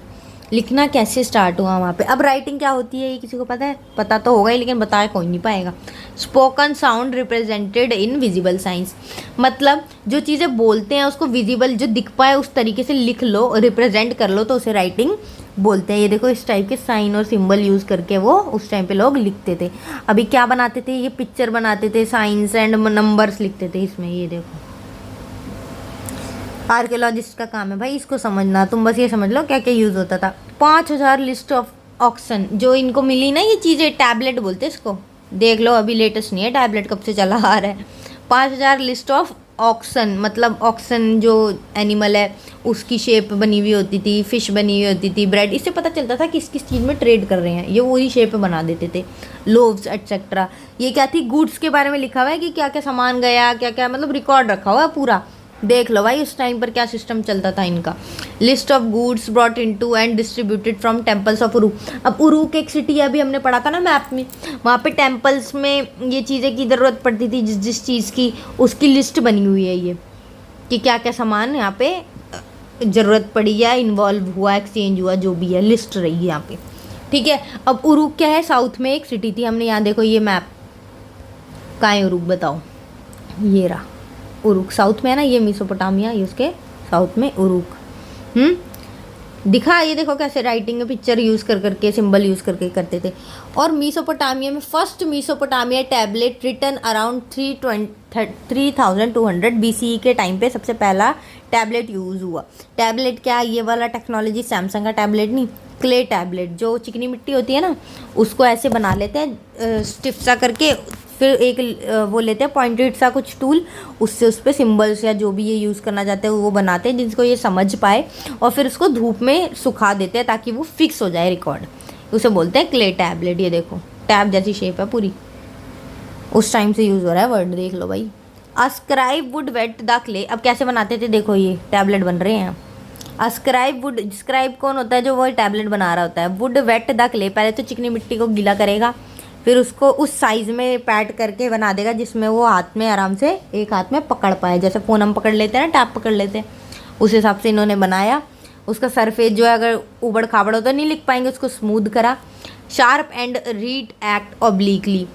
लिखना कैसे स्टार्ट हुआ वहाँ पे। अब राइटिंग क्या होती है ये किसी को पता है? पता तो होगा ही, लेकिन बताया कोई नहीं पाएगा। Spoken sound represented in visible science, मतलब जो चीज़ें बोलते हैं उसको विजिबल जो दिख पाए उस तरीके से लिख लो, रिप्रेजेंट कर लो, तो उसे राइटिंग बोलते हैं। ये देखो इस टाइप के साइन और सिंबल यूज़ करके वो उस टाइम पे लोग लिखते थे। अभी क्या बनाते थे, ये पिक्चर बनाते थे, साइंस एंड नंबर्स लिखते थे इसमें। ये देखो आर्कियोलॉजिस्ट का काम है भाई इसको समझना। तुम बस ये समझ लो क्या क्या यूज़ होता था। 5000 लिस्ट ऑफ ऑक्सन जो इनको मिली ना, ये चीज़ें टैबलेट बोलते हैं इसको, देख लो अभी लेटेस्ट नहीं है, टैबलेट कब से चला आ रहा है। 5000 लिस्ट ऑफ ऑक्सन, मतलब ऑक्सन जो एनिमल है उसकी शेप बनी हुई होती थी, फिश बनी हुई होती थी, ब्रेड, इससे पता चलता था किस किस चीज़ में ट्रेड कर रहे हैं। ये वही शेप बना देते थे, लोव्स एटसेट्रा। ये क्या थी, गुड्स के बारे में लिखा हुआ है कि क्या क्या सामान गया, क्या क्या, मतलब रिकॉर्ड रखा हुआ है पूरा। देख लो भाई उस टाइम पर क्या सिस्टम चलता था इनका। List of goods brought into and distributed from temples of Uruk. अब उरुक एक सिटी है, अभी हमने पढ़ा था ना मैप में, वहाँ पे टेम्पल्स में ये चीज़ें की ज़रूरत पड़ती थी, जिस चीज़ की उसकी लिस्ट बनी हुई है ये, कि क्या क्या सामान यहाँ पे ज़रूरत पड़ी या इन्वॉल्व हुआ, एक्सचेंज हुआ, जो भी है लिस्ट रही है यहाँ पे। ठीक है, अब उरुक क्या है, साउथ में एक सिटी थी। हमने यहाँ देखो ये मैप, कहाँ है उरुक बताओ, ये रहा उरुक, साउथ में है ना, ये मेसोपोटामिया, ये उसके साउथ में उरुक। दिखा, ये देखो कैसे राइटिंग में पिक्चर यूज़ कर करके, सिंबल यूज़ करके करते थे। और मेसोपोटामिया में first Mesopotamia tablet written around 3200 BCE के टाइम पे सबसे पहला टैबलेट यूज़ हुआ। टैबलेट क्या, ये वाला टेक्नोलॉजी सैमसंग का टैबलेट नहीं, क्ले टैबलेट, जो चिकनी मिट्टी होती है ना उसको ऐसे बना लेते हैं स्टिफ सा करके, फिर एक वो लेते हैं पॉइंटेड सा कुछ टूल, उससे उस पर सिम्बल्स या जो भी ये यूज़ करना चाहते हैं वो बनाते हैं जिसको ये समझ पाए, और फिर उसको धूप में सुखा देते हैं ताकि वो फिक्स हो जाए रिकॉर्ड। उसे बोलते हैं क्ले टैबलेट। ये देखो टैब जैसी शेप है पूरी, उस टाइम से यूज़ हो रहा है वर्ड, देख लो भाई। A scribe would wet the clay, अब कैसे बनाते थे देखो, ये टैबलेट बन रहे हैं। अस्क्राइब वुड, स्क्राइब कौन होता है, जो वो टैबलेट बना रहा होता है। वुड वेट द क्ले, पहले तो चिकनी मिट्टी को गीला करेगा, फिर उसको उस साइज़ में पैड करके बना देगा जिसमें वो हाथ में आराम से एक हाथ में पकड़ पाए, जैसे फ़ोन हम पकड़ लेते हैं ना, टैप पकड़ लेते हैं, उस हिसाब से इन्होंने बनाया। उसका सरफेस जो है अगर उबड़ खाबड़ हो तो नहीं लिख पाएंगे, उसको स्मूथ करा। Sharp and read act obliquely,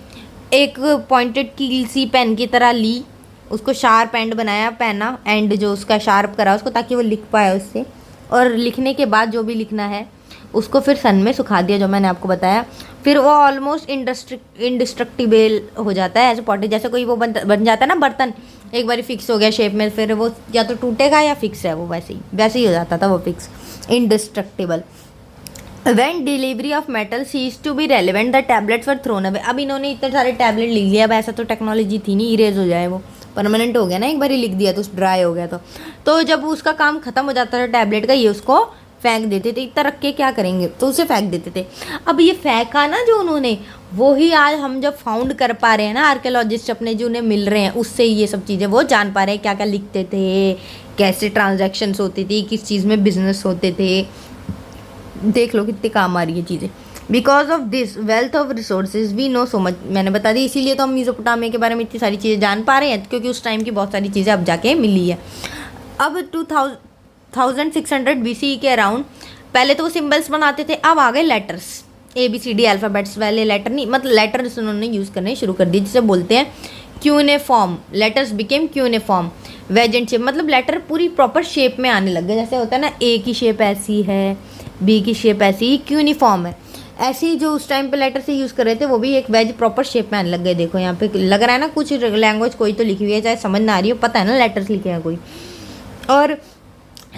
एक पॉइंटेड कील सी पेन की तरह ली, उसको शार्प एंड बनाया, पहना एंड जो उसका शार्प करा उसको, ताकि वो लिख पाए उससे। और लिखने के बाद जो भी लिखना है उसको फिर सन में सुखा दिया, जो मैंने आपको बताया। फिर वो ऑलमोस्ट इंडिस्ट्रक्टिबल हो जाता है, ऐसे पॉटी जैसे कोई वो बन जाता है ना बर्तन, एक बार फिक्स हो गया शेप में, फिर वो या तो टूटेगा या फिक्स है, वो वैसे ही हो जाता था वो fix, indestructible. When delivery of metal ceased to be relevant, the tablets were thrown away. अब इन्होंने इतने सारे टैबलेट लिख लिया, अब ऐसा तो टेक्नोलॉजी थी नहीं इरेज हो जाए, वो परमानेंट हो गया ना, एक बार ही लिख दिया तो ड्राई हो गया। तो जब उसका काम खत्म हो जाता था टैबलेट का, ये उसको फेंक देते थे, इतना रख के क्या करेंगे, तो उसे फेंक देते थे। अब ये फेंका ना जो उन्होंने, वो ही आज हम जब फाउंड कर पा रहे हैं ना, आर्कियोलॉजिस्ट अपने जो उन्हें मिल रहे हैं, उससे ये सब चीज़ें वो जान पा रहे हैं क्या क्या लिखते थे, कैसे ट्रांजैक्शंस होती थी, किस चीज़ में बिजनेस होते थे। देख लो कितनी काम आ रही है चीज़ें। Because of this wealth of resources we know so much, मैंने बता दी, इसीलिए तो हम मेसोपोटामिया के बारे में इतनी सारी चीज़ें जान पा रहे हैं, क्योंकि उस टाइम की बहुत सारी चीज़ें अब जाके मिली है। अब 2600 BCE के अराउंड, पहले तो वो सिम्बल्स बनाते थे, अब आ गए लेटर्स, ABCD अल्फ़ाबेट्स वाले लेटर नहीं, मतलब लेटर्स उन्होंने यूज़ करने शुरू कर दिए, जिसे बोलते हैं क्यूनेफॉर्म। Letters became cuneiform. वेजेंट शेप, मतलब लेटर पूरी प्रॉपर शेप में आने लग गए, जैसे होता है ना A की शेप ऐसी है, B की शेप ऐसी, क्यूनिफॉर्म है। ऐसे ही जो उस टाइम पे लेटर से यूज़ कर रहे थे, वो भी एक वेज प्रॉपर शेप में आने लग गए। देखो यहाँ पे लग रहा है ना कुछ लैंग्वेज कोई तो लिखी हुई है, चाहे समझ ना आ रही हो, पता है ना लेटर्स लिखे हैं कोई। और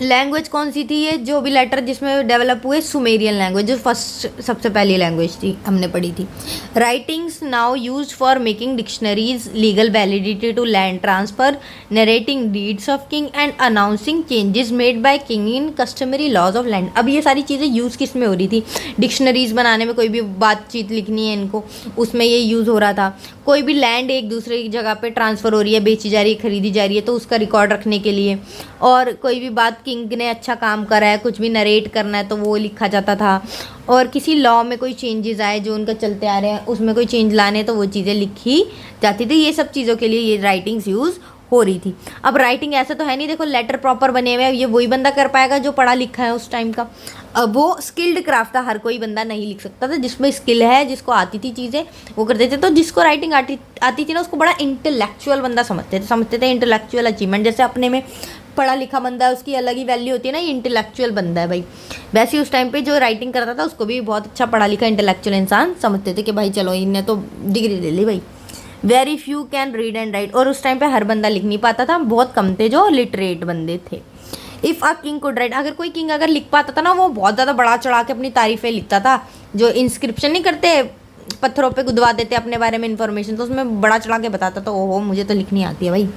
लैंग्वेज कौन सी थी, ये जो भी लेटर जिसमें डेवलप हुए, सुमेरियन लैंग्वेज, जो फर्स्ट सबसे पहली लैंग्वेज थी, हमने पढ़ी थी। Writings now used for making dictionaries, legal validity to land transfer, narrating deeds of king and announcing changes made by king in customary laws of land. अब ये सारी चीज़ें यूज़ किस में हो रही थी, डिक्शनरीज बनाने में, कोई भी बातचीत लिखनी है इनको, उसमें ये यूज़ हो रहा था। कोई भी लैंड एक दूसरे की जगह पे ट्रांसफ़र हो रही है, बेची जा रही है, खरीदी जा रही है, तो उसका रिकॉर्ड रखने के लिए। और कोई भी बात किंग ने अच्छा काम करा है, कुछ भी नरेट करना है, तो वो लिखा जाता था। और किसी लॉ में कोई चेंजेस आए जो उनका चलते आ रहे हैं, उसमें कोई चेंज लाने, तो वो चीज़ें लिखी जाती थी। ये सब चीज़ों के लिए ये राइटिंग्स यूज़ हो रही थी। अब राइटिंग ऐसा तो है नहीं, देखो लेटर प्रॉपर बने हुए हैं, ये वही बंदा कर पाएगा जो पढ़ा लिखा है उस टाइम का। अब वो स्किल्ड क्राफ्ट था, हर कोई बंदा नहीं लिख सकता था, जिसमें स्किल है, जिसको आती थी चीज़ें वो करते थे। तो जिसको राइटिंग आती थी ना, उसको बड़ा इंटेलेक्चुअल बंदा समझते थे इंटेलेक्चुअल अचीवमेंट। जैसे अपने में पढ़ा लिखा बंदा है, उसकी अलग ही वैल्यू होती है ना, ये इंटेलेक्चुअल बंदा है भाई। वैसे ही उस टाइम पे जो राइटिंग करता था, उसको भी बहुत अच्छा पढ़ा लिखा इंटेलेक्चुअल इंसान समझते थे कि भाई चलो इनने तो डिग्री ले ली भाई। Very few can read and right, और उस टाइम पे हर बंदा लिख नहीं पाता था, बहुत कम थे जो लिटरेट बंदे थे। If a king could write, अगर कोई किंग अगर लिख पाता था ना, वो बहुत ज़्यादा बड़ा चढ़ा के अपनी तारीफ़ें लिखता था। जो इंस्क्रिप्शन नहीं करते, पत्थरों पे गुदवा देते अपने बारे में इन्फॉर्मेशन, तो उसमें बड़ा चढ़ा के बताता था, ओहो मुझे तो लिखनी आती है भाई।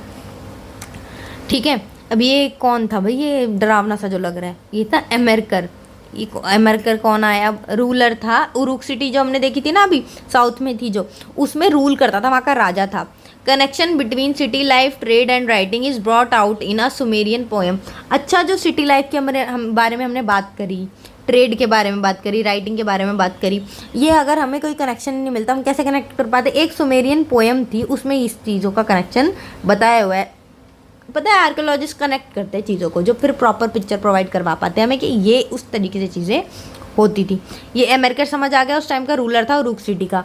ठीक है, अब ये कौन था भाई, ये डरावना सा जो लग रहा है, ये था एमेरकर। ये एमेरकर कौन आया, अब रूलर था। उरुक सिटी जो हमने देखी थी ना अभी, साउथ में थी जो, उसमें रूल करता था, वहाँ का राजा था। Connection between city life, trade and writing is brought out in a Sumerian poem. अच्छा, जो सिटी लाइफ के बारे में हमने बात करी, ट्रेड के बारे में बात करी, राइटिंग के बारे में बात करी, ये अगर हमें कोई कनेक्शन नहीं मिलता, हम कैसे कनेक्ट कर पाते। एक सुमेरियन पोएम थी, उसमें इस चीज़ों का कनेक्शन बताया हुआ है। पता है आर्कियोलॉजिस्ट कनेक्ट करते हैं चीज़ों को, जो फिर प्रॉपर पिक्चर प्रोवाइड करवा पाते हैं हमें कि ये उस तरीके से चीज़ें होती थी। ये अमेरिका समझ आ गया, उस टाइम का रूलर था उरुक सिटी का।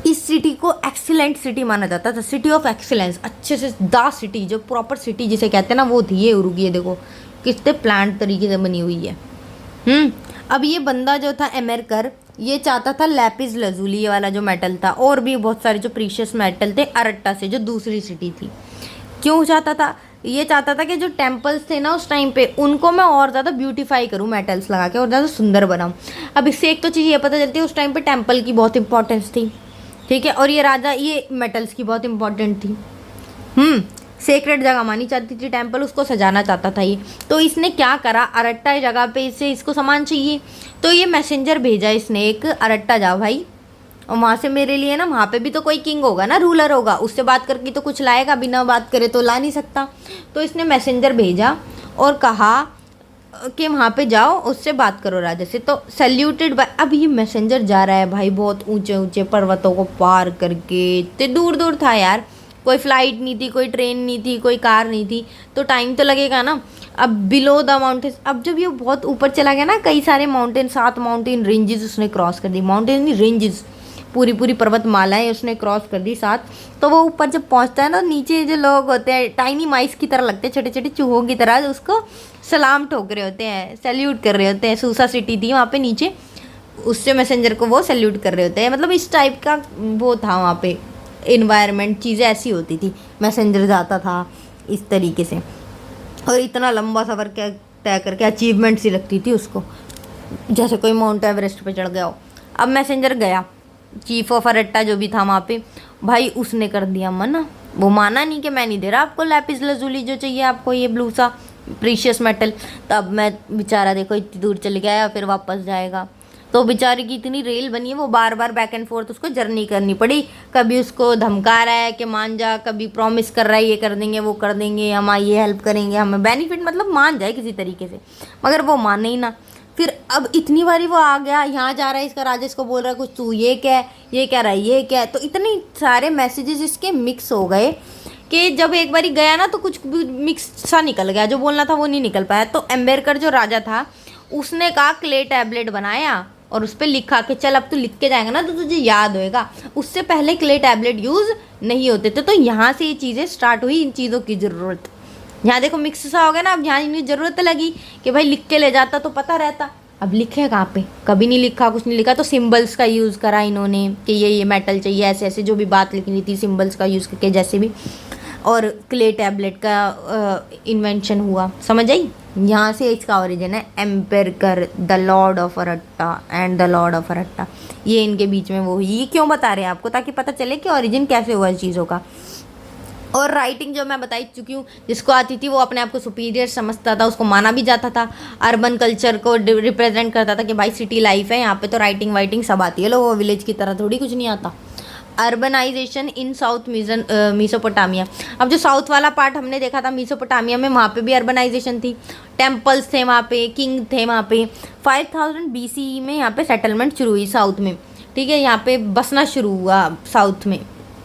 इस सिटी को एक्सीलेंट सिटी माना जाता था, सिटी ऑफ एक्सीलेंस, अच्छे से द सिटी, जो प्रॉपर सिटी जिसे कहते हैं ना, वो थी ये उरुक। ये देखो कितने प्लांट तरीके से बनी हुई है। अब ये बंदा जो था एमेरकर, ये चाहता था लैपिस लजूली, ये वाला जो मेटल था, और भी बहुत सारे जो प्रीशियस मेटल थे अरट्टा से, जो दूसरी सिटी थी। क्यों चाहता था, ये चाहता था कि जो टेम्पल्स थे ना उस टाइम पे, उनको मैं और ज़्यादा ब्यूटीफाई करूँ मेटल्स लगा के, और ज़्यादा सुंदर बनाऊँ। अब इससे एक तो चीज़ ये पता चलती है उस टाइम पे टेम्पल की बहुत इंपॉर्टेंस थी, ठीक है, और ये राजा ये मेटल्स की बहुत इंपॉर्टेंट थी। सेक्रेट जगह मानी जाती थी टेम्पल, उसको सजाना चाहता था ये। तो इसने क्या करा, अरट्टा जगह पे इसे इसको सामान चाहिए, तो ये मैसेंजर भेजा इसने एक, अरट्टा जाओ भाई, और वहाँ से मेरे लिए ना, वहाँ पे भी तो कोई किंग होगा ना, रूलर होगा, उससे बात करके तो कुछ लाएगा, बिना बात करे तो ला नहीं सकता। तो इसने मैसेंजर भेजा और कहा कि वहाँ पे जाओ, उससे बात करो राजा से। तो सैल्यूटेड बाय, अब ये मैसेंजर जा रहा है भाई बहुत ऊंचे ऊंचे पर्वतों को पार करके, इतने दूर दूर था यार, कोई फ्लाइट नहीं थी, कोई ट्रेन नहीं थी, कोई कार नहीं थी, तो टाइम तो लगेगा ना। अब बिलो द माउंटेन्स, अब जब ये बहुत ऊपर चला गया ना, कई सारे माउंटेन, 7 माउंटेन रेंजेस उसने क्रॉस कर दी, माउंटेन नहीं रेंजेस, पूरी पूरी पर्वतमालाएं उसने क्रॉस कर दी 7। तो वो ऊपर जब पहुंचता है ना, नीचे जो लोग होते हैं टाइनी माइस की तरह लगते हैं, छोटे छोटे चूहों की तरह, उसको सलाम ठोक रहे होते हैं, सैल्यूट कर रहे होते हैं। सूसा सिटी थी वहाँ पे नीचे, उससे मैसेंजर को वो सैल्यूट कर रहे होते हैं, मतलब इस टाइप का वो था वहाँ पे इन्वायरमेंट, चीज़ें ऐसी होती थी। मैसेंजर जाता था इस तरीके से, और इतना लंबा सफ़र तय करके, अचीवमेंट सी लगती थी उसको। जैसे कोई माउंट एवरेस्ट पे चढ़ गया हो। अब मैसेंजर गया, चीफ ऑफ अरट्टा जो भी था वहाँ पे, भाई उसने कर दिया मना। वो माना नहीं कि मैं नहीं दे रहा आपको लैपिस लजूली जो चाहिए आपको, ये ब्लू सा प्रीशियस मेटल। तब मैं बेचारा देखो इतनी दूर चले गया या फिर वापस जाएगा, तो बेचारे की इतनी रेल बनी है, वो बार बार बैक एंड फोर्थ उसको जर्नी करनी पड़ी। कभी उसको धमका रहा है कि मान जा, कभी प्रॉमिस कर रहा है ये कर देंगे वो कर देंगे, हम ये हेल्प करेंगे, हमें बेनिफिट, मतलब मान जाए किसी तरीके से, मगर वो माने ही ना। फिर अब इतनी बारी वो आ गया, यहाँ जा रहा है, इसका राजा इसको बोल रहा है कुछ, तू ये क्या है, ये कह रहा है, ये क्या है, तो इतने सारे मैसेजेस इसके मिक्स हो गए कि जब एक बारी गया ना तो कुछ मिक्स सा निकल गया, जो बोलना था वो नहीं निकल पाया। तो एम्बेरकर जो राजा था उसने कहा क्ले टैबलेट बनाया और उस पर लिखा कि चल अब तू लिख के जाएगा ना तो तुझे याद होएगा। उससे पहले क्ले टैबलेट यूज़ नहीं होते थे, तो यहाँ से ये चीज़ें स्टार्ट हुई, इन चीज़ों की ज़रूरत। यहाँ देखो मिक्स सा हो गया ना, अब यहाँ इन्हें ज़रूरत लगी कि भाई लिख के ले जाता तो पता रहता। अब लिखे कहाँ पे, कभी नहीं लिखा, कुछ नहीं लिखा, तो सिंबल्स का यूज़ करा इन्होंने कि ये मेटल चाहिए, ऐसे ऐसे जो भी बात लिखनी थी सिंबल्स का यूज़ करके जैसे भी, और क्ले टैबलेट का इन्वेंशन हुआ। समझ आई? यहाँ से इसका ओरिजिन है Enmerkar, the lord of Aratta and the lord of Aratta, ये इनके बीच में वो हुई। ये क्यों बता रहे हैं आपको, ताकि पता चले कि ओरिजिन कैसे हुआ इस चीज़ों का। और राइटिंग जो मैं बताई चुकी हूँ, जिसको आती थी वो अपने आप को सुपीरियर समझता था, उसको माना भी जाता था, अर्बन कल्चर को रिप्रेजेंट करता था कि भाई सिटी लाइफ है, यहाँ पे तो राइटिंग वाइटिंग सब आती है, लोग वो विलेज की तरह थोड़ी कुछ नहीं आता। अर्बनाइजेशन इन साउथ मीसोपोटामिया, अब जो साउथ वाला पार्ट हमने देखा था मीसोपोटामिया में, वहाँ पे भी अर्बनाइजेशन थी, टेम्पल्स थे वहाँ पे, किंग थे वहाँ पे। 5000 BCE में यहाँ पे सेटलमेंट शुरू हुई साउथ में, ठीक है, यहाँ पे बसना शुरू हुआ साउथ में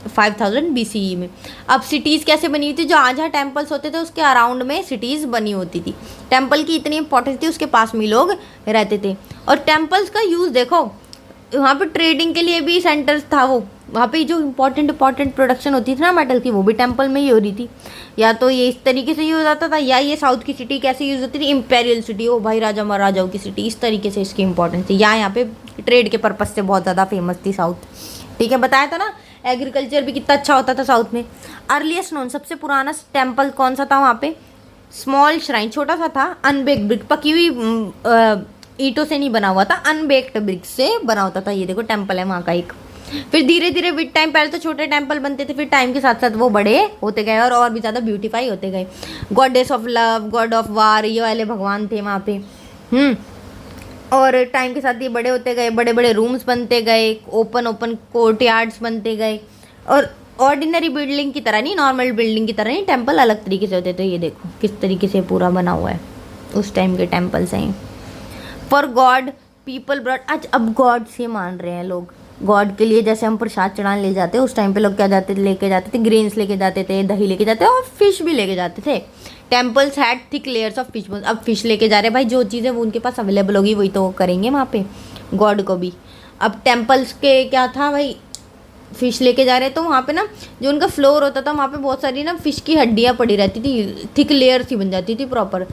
5000 BCE में। अब सिटीज़ कैसे बनी हुई थी, जो आज जहाँ टेम्पल्स होते थे उसके अराउंड में सिटीज़ बनी होती थी। टेम्पल की इतनी इंपॉर्टेंस थी, उसके पास में लोग रहते थे। और टेम्पल्स का यूज़ देखो, वहाँ पे ट्रेडिंग के लिए भी सेंटर था, वो वहाँ पे जो इम्पोर्टेंट प्रोडक्शन होती थी ना मेटल की, वो भी टेम्पल में ही हो रही थी। या तो ये इस तरीके से यूज़ आता था, या ये साउथ की सिटी कैसे यूज़ होती थी, इम्पेरियल सिटी, ओ भाई राजा महाराजाओं की सिटी, इस तरीके से इसकी इंपॉर्टेंस थी। यहाँ पे ट्रेड के पर्पज़ से बहुत ज़्यादा फेमस थी साउथ, ठीक है, बताया था ना। एग्रीकल्चर भी कितना अच्छा होता था साउथ में। अर्लीस्ट नोन, सबसे पुराना टेम्पल कौन सा था वहाँ पे, स्मॉल श्राइन, छोटा सा था, अनबेक्ड ब्रिक, पकी हुई ईंटों से नहीं बना हुआ था, अनबेक्ड ब्रिक से बना होता था। ये देखो टेम्पल है वहाँ का एक। फिर धीरे धीरे विद टाइम, पहले तो छोटे टेम्पल बनते थे, फिर टाइम के साथ साथ वो बड़े होते गए और भी ज़्यादा ब्यूटीफाई होते गए। Goddess of love, God of war, ये वाले भगवान थे वहाँ पे। और टाइम के साथ ये बड़े होते गए, बड़े बड़े रूम्स बनते गए, ओपन कोर्टयार्ड्स बनते गए। और ऑर्डिनरी बिल्डिंग की तरह नहीं, नॉर्मल बिल्डिंग की तरह नहीं, टेम्पल अलग तरीके से होते थे। ये देखो किस तरीके से पूरा बना हुआ है, उस टाइम के टेम्पल्स हैं। फॉर गॉड पीपल ब्रॉड, आज अब गॉड से मान रहे हैं लोग, गॉड के लिए जैसे हम प्रसाद चढ़ाने ले जाते हैं, उस टाइम पे लोग क्या लेके जाते थे, ग्रेन्स लेके जाते थे, दही लेके जाते थे, और फिश भी लेके जाते थे। Temples had thick layers of fish bones, अब फिश लेके जा रहे हैं भाई, जो चीज़ें वो उनके पास अवेलेबल होगी वही तो करेंगे वहाँ पे गॉड को भी। अब टेम्पल्स के क्या था भाई, फ़िश लेके जा रहे हैं, तो वहाँ पे ना जो उनका फ्लोर होता था वहाँ पे बहुत सारी ना फ़िश की हड्डियाँ पड़ी रहती थी, थिक लेयर सी बन जाती थी प्रॉपर।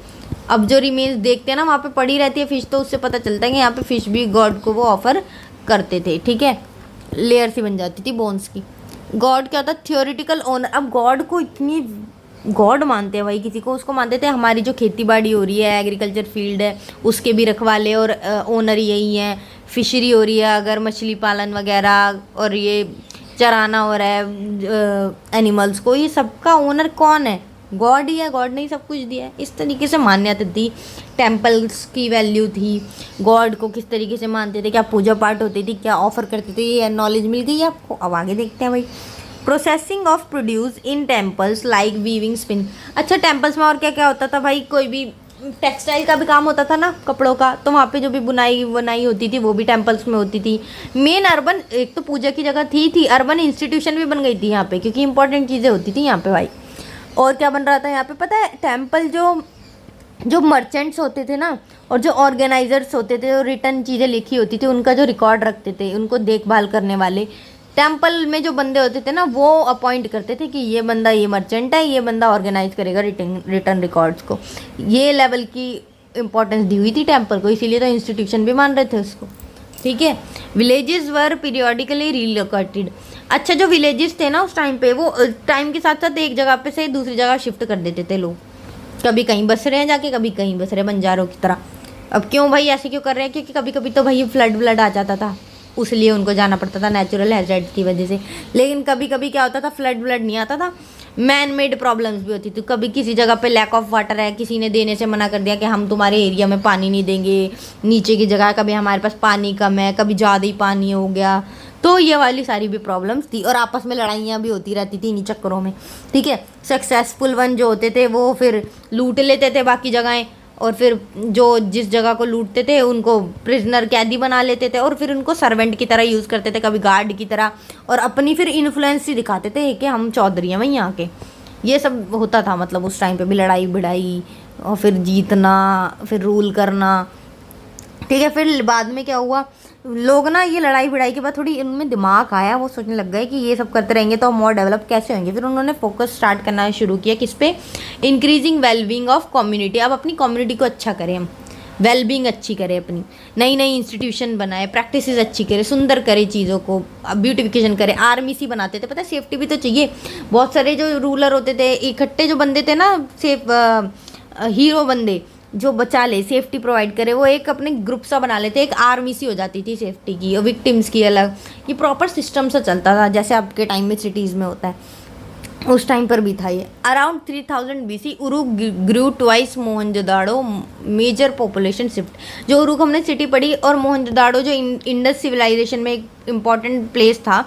अब जो रिमेन्स देखते हैं ना वहाँ पे पड़ी रहती है फ़िश, तो उससे पता चलता है कि यहाँ पे फ़िश भी गॉड को वो ऑफ़र करते थे, ठीक है, लेयर सी बन जाती थी बोन्स की। गॉड क्या होता है, थियोरिटिकल ओनर। अब गॉड को इतनी गॉड मानते हैं भाई, किसी को उसको मानते थे, हमारी जो खेती बाड़ी हो रही है, एग्रीकल्चर फील्ड है, उसके भी रखवाले और ओनर यही हैं। फिशरी हो रही है अगर, मछली पालन वगैरह, और ये चराना हो रहा है एनिमल्स को, ये सबका ओनर कौन है, गॉड ही है। गॉड ने ही सब कुछ दिया है, इस तरीके से मान्यता थी। टेम्पल्स की वैल्यू थी, गॉड को किस तरीके से मानते थे, क्या पूजा पाठ होती थी, क्या ऑफर करते थे, ये नॉलेज मिल गई आपको। अब आगे देखते हैं भाई, processing of produce in temples like weaving spin. अच्छा, टेम्पल्स में और क्या क्या होता था भाई, कोई भी टेक्सटाइल का भी काम होता था ना, कपड़ों का, तो वहाँ पे जो भी बुनाई होती थी वो भी टेम्पल्स में होती थी। मेन अर्बन, एक तो पूजा की जगह थी, अर्बन इंस्टीट्यूशन भी बन गई थी यहाँ पे, क्योंकि इंपॉर्टेंट चीज़ें होती थी यहाँ पे भाई। और क्या बन रहा था यहाँ पे पता है, टेम्पल जो मर्चेंट्स होते थे ना, और जो ऑर्गेनाइजर्स होते थे, जो रिटर्न चीज़ें लिखी होती थी, उनका जो रिकॉर्ड रखते थे, उनको देखभाल करने वाले टेम्पल में जो बंदे होते थे ना, वो अपॉइंट करते थे कि ये बंदा ये मर्चेंट है, ये बंदा ऑर्गेनाइज करेगा रिटर्न रिकॉर्ड्स को। ये लेवल की इंपॉर्टेंस दी हुई थी टेम्पल को, इसीलिए तो इंस्टीट्यूशन भी मान रहे थे उसको, ठीक है। विलेजेस वर पीरियोडिकली रीलोकेटेड। अच्छा, जो विलेजेस थे ना उस टाइम पे, वो टाइम के साथ साथ एक जगह पे से दूसरी जगह शिफ्ट कर देते थे लोग, कभी कहीं बस रहे हैं जाके, कभी कहीं बस रहे बंजारों की तरह, अब क्यों भाई ऐसे क्यों कर रहे हैं, क्योंकि कभी कभी तो भाई फ्लड आ जाता था, उसलिए उनको जाना पड़ता था नेचुरल हैज़र्ड की वजह से। लेकिन कभी कभी क्या होता था, फ्लड नहीं आता था, मैन मेड प्रॉब्लम्स भी होती थी। कभी किसी जगह पे लैक ऑफ वाटर है, किसी ने देने से मना कर दिया कि हम तुम्हारे एरिया में पानी नहीं देंगे, नीचे की जगह, कभी हमारे पास पानी कम है, कभी ज़्यादा ही पानी हो गया, तो ये वाली सारी भी प्रॉब्लम्स थी। और आपस में लड़ाइयाँ भी होती रहती थी इन्हीं चक्करों में, ठीक है। सक्सेसफुल वन जो होते थे वो फिर लूट लेते थे बाकी जगहें, और फिर जो जिस जगह को लूटते थे उनको प्रिजनर कैदी बना लेते थे, और फिर उनको सर्वेंट की तरह यूज़ करते थे, कभी गार्ड की तरह, और अपनी फिर इन्फ्लुएंस ही दिखाते थे कि हम चौधरी हैं वहीं आके। ये सब होता था, मतलब उस टाइम पे भी लड़ाई भिड़ाई, और फिर जीतना, फिर रूल करना, ठीक है। फिर बाद में क्या हुआ, लोग ना ये लड़ाई भिड़ाई के बाद थोड़ी इनमें दिमाग आया, वो सोचने लग गए कि ये सब करते रहेंगे तो हम और डेवलप कैसे होंगे। फिर उन्होंने फोकस स्टार्ट करना शुरू किया किस पे, इंक्रीजिंग वेलबींग ऑफ कम्युनिटी। अब अपनी कम्युनिटी को अच्छा करें हम, वेलबींग अच्छी करें अपनी, नई नई इंस्टीट्यूशन बनाए, प्रैक्टिसेस अच्छी करें, सुंदर करें चीज़ों को, ब्यूटिफिकेशन करें। आर्मी सी बनाते थे, पता है सेफ्टी भी तो चाहिए। बहुत सारे जो रूलर होते थे, इकट्ठे जो बंदे थे ना, सेफ हीरो बंदे जो बचा ले, सेफ्टी प्रोवाइड करे, वो एक अपने ग्रुप सा बना लेते, एक आर्मी सी हो जाती थी सेफ्टी की, और विक्टिम्स की अलग। ये प्रॉपर सिस्टम से चलता था, जैसे आपके टाइम में सिटीज़ में होता है, उस टाइम पर भी था ये। Around 3000 BC Uruk grew twice Mohenjodaro, major population shift. जो उरुक हमने सिटी पढ़ी, और मोहनजोदाड़ो जो इंडस सिविलाइजेशन में एक इम्पॉर्टेंट प्लेस था,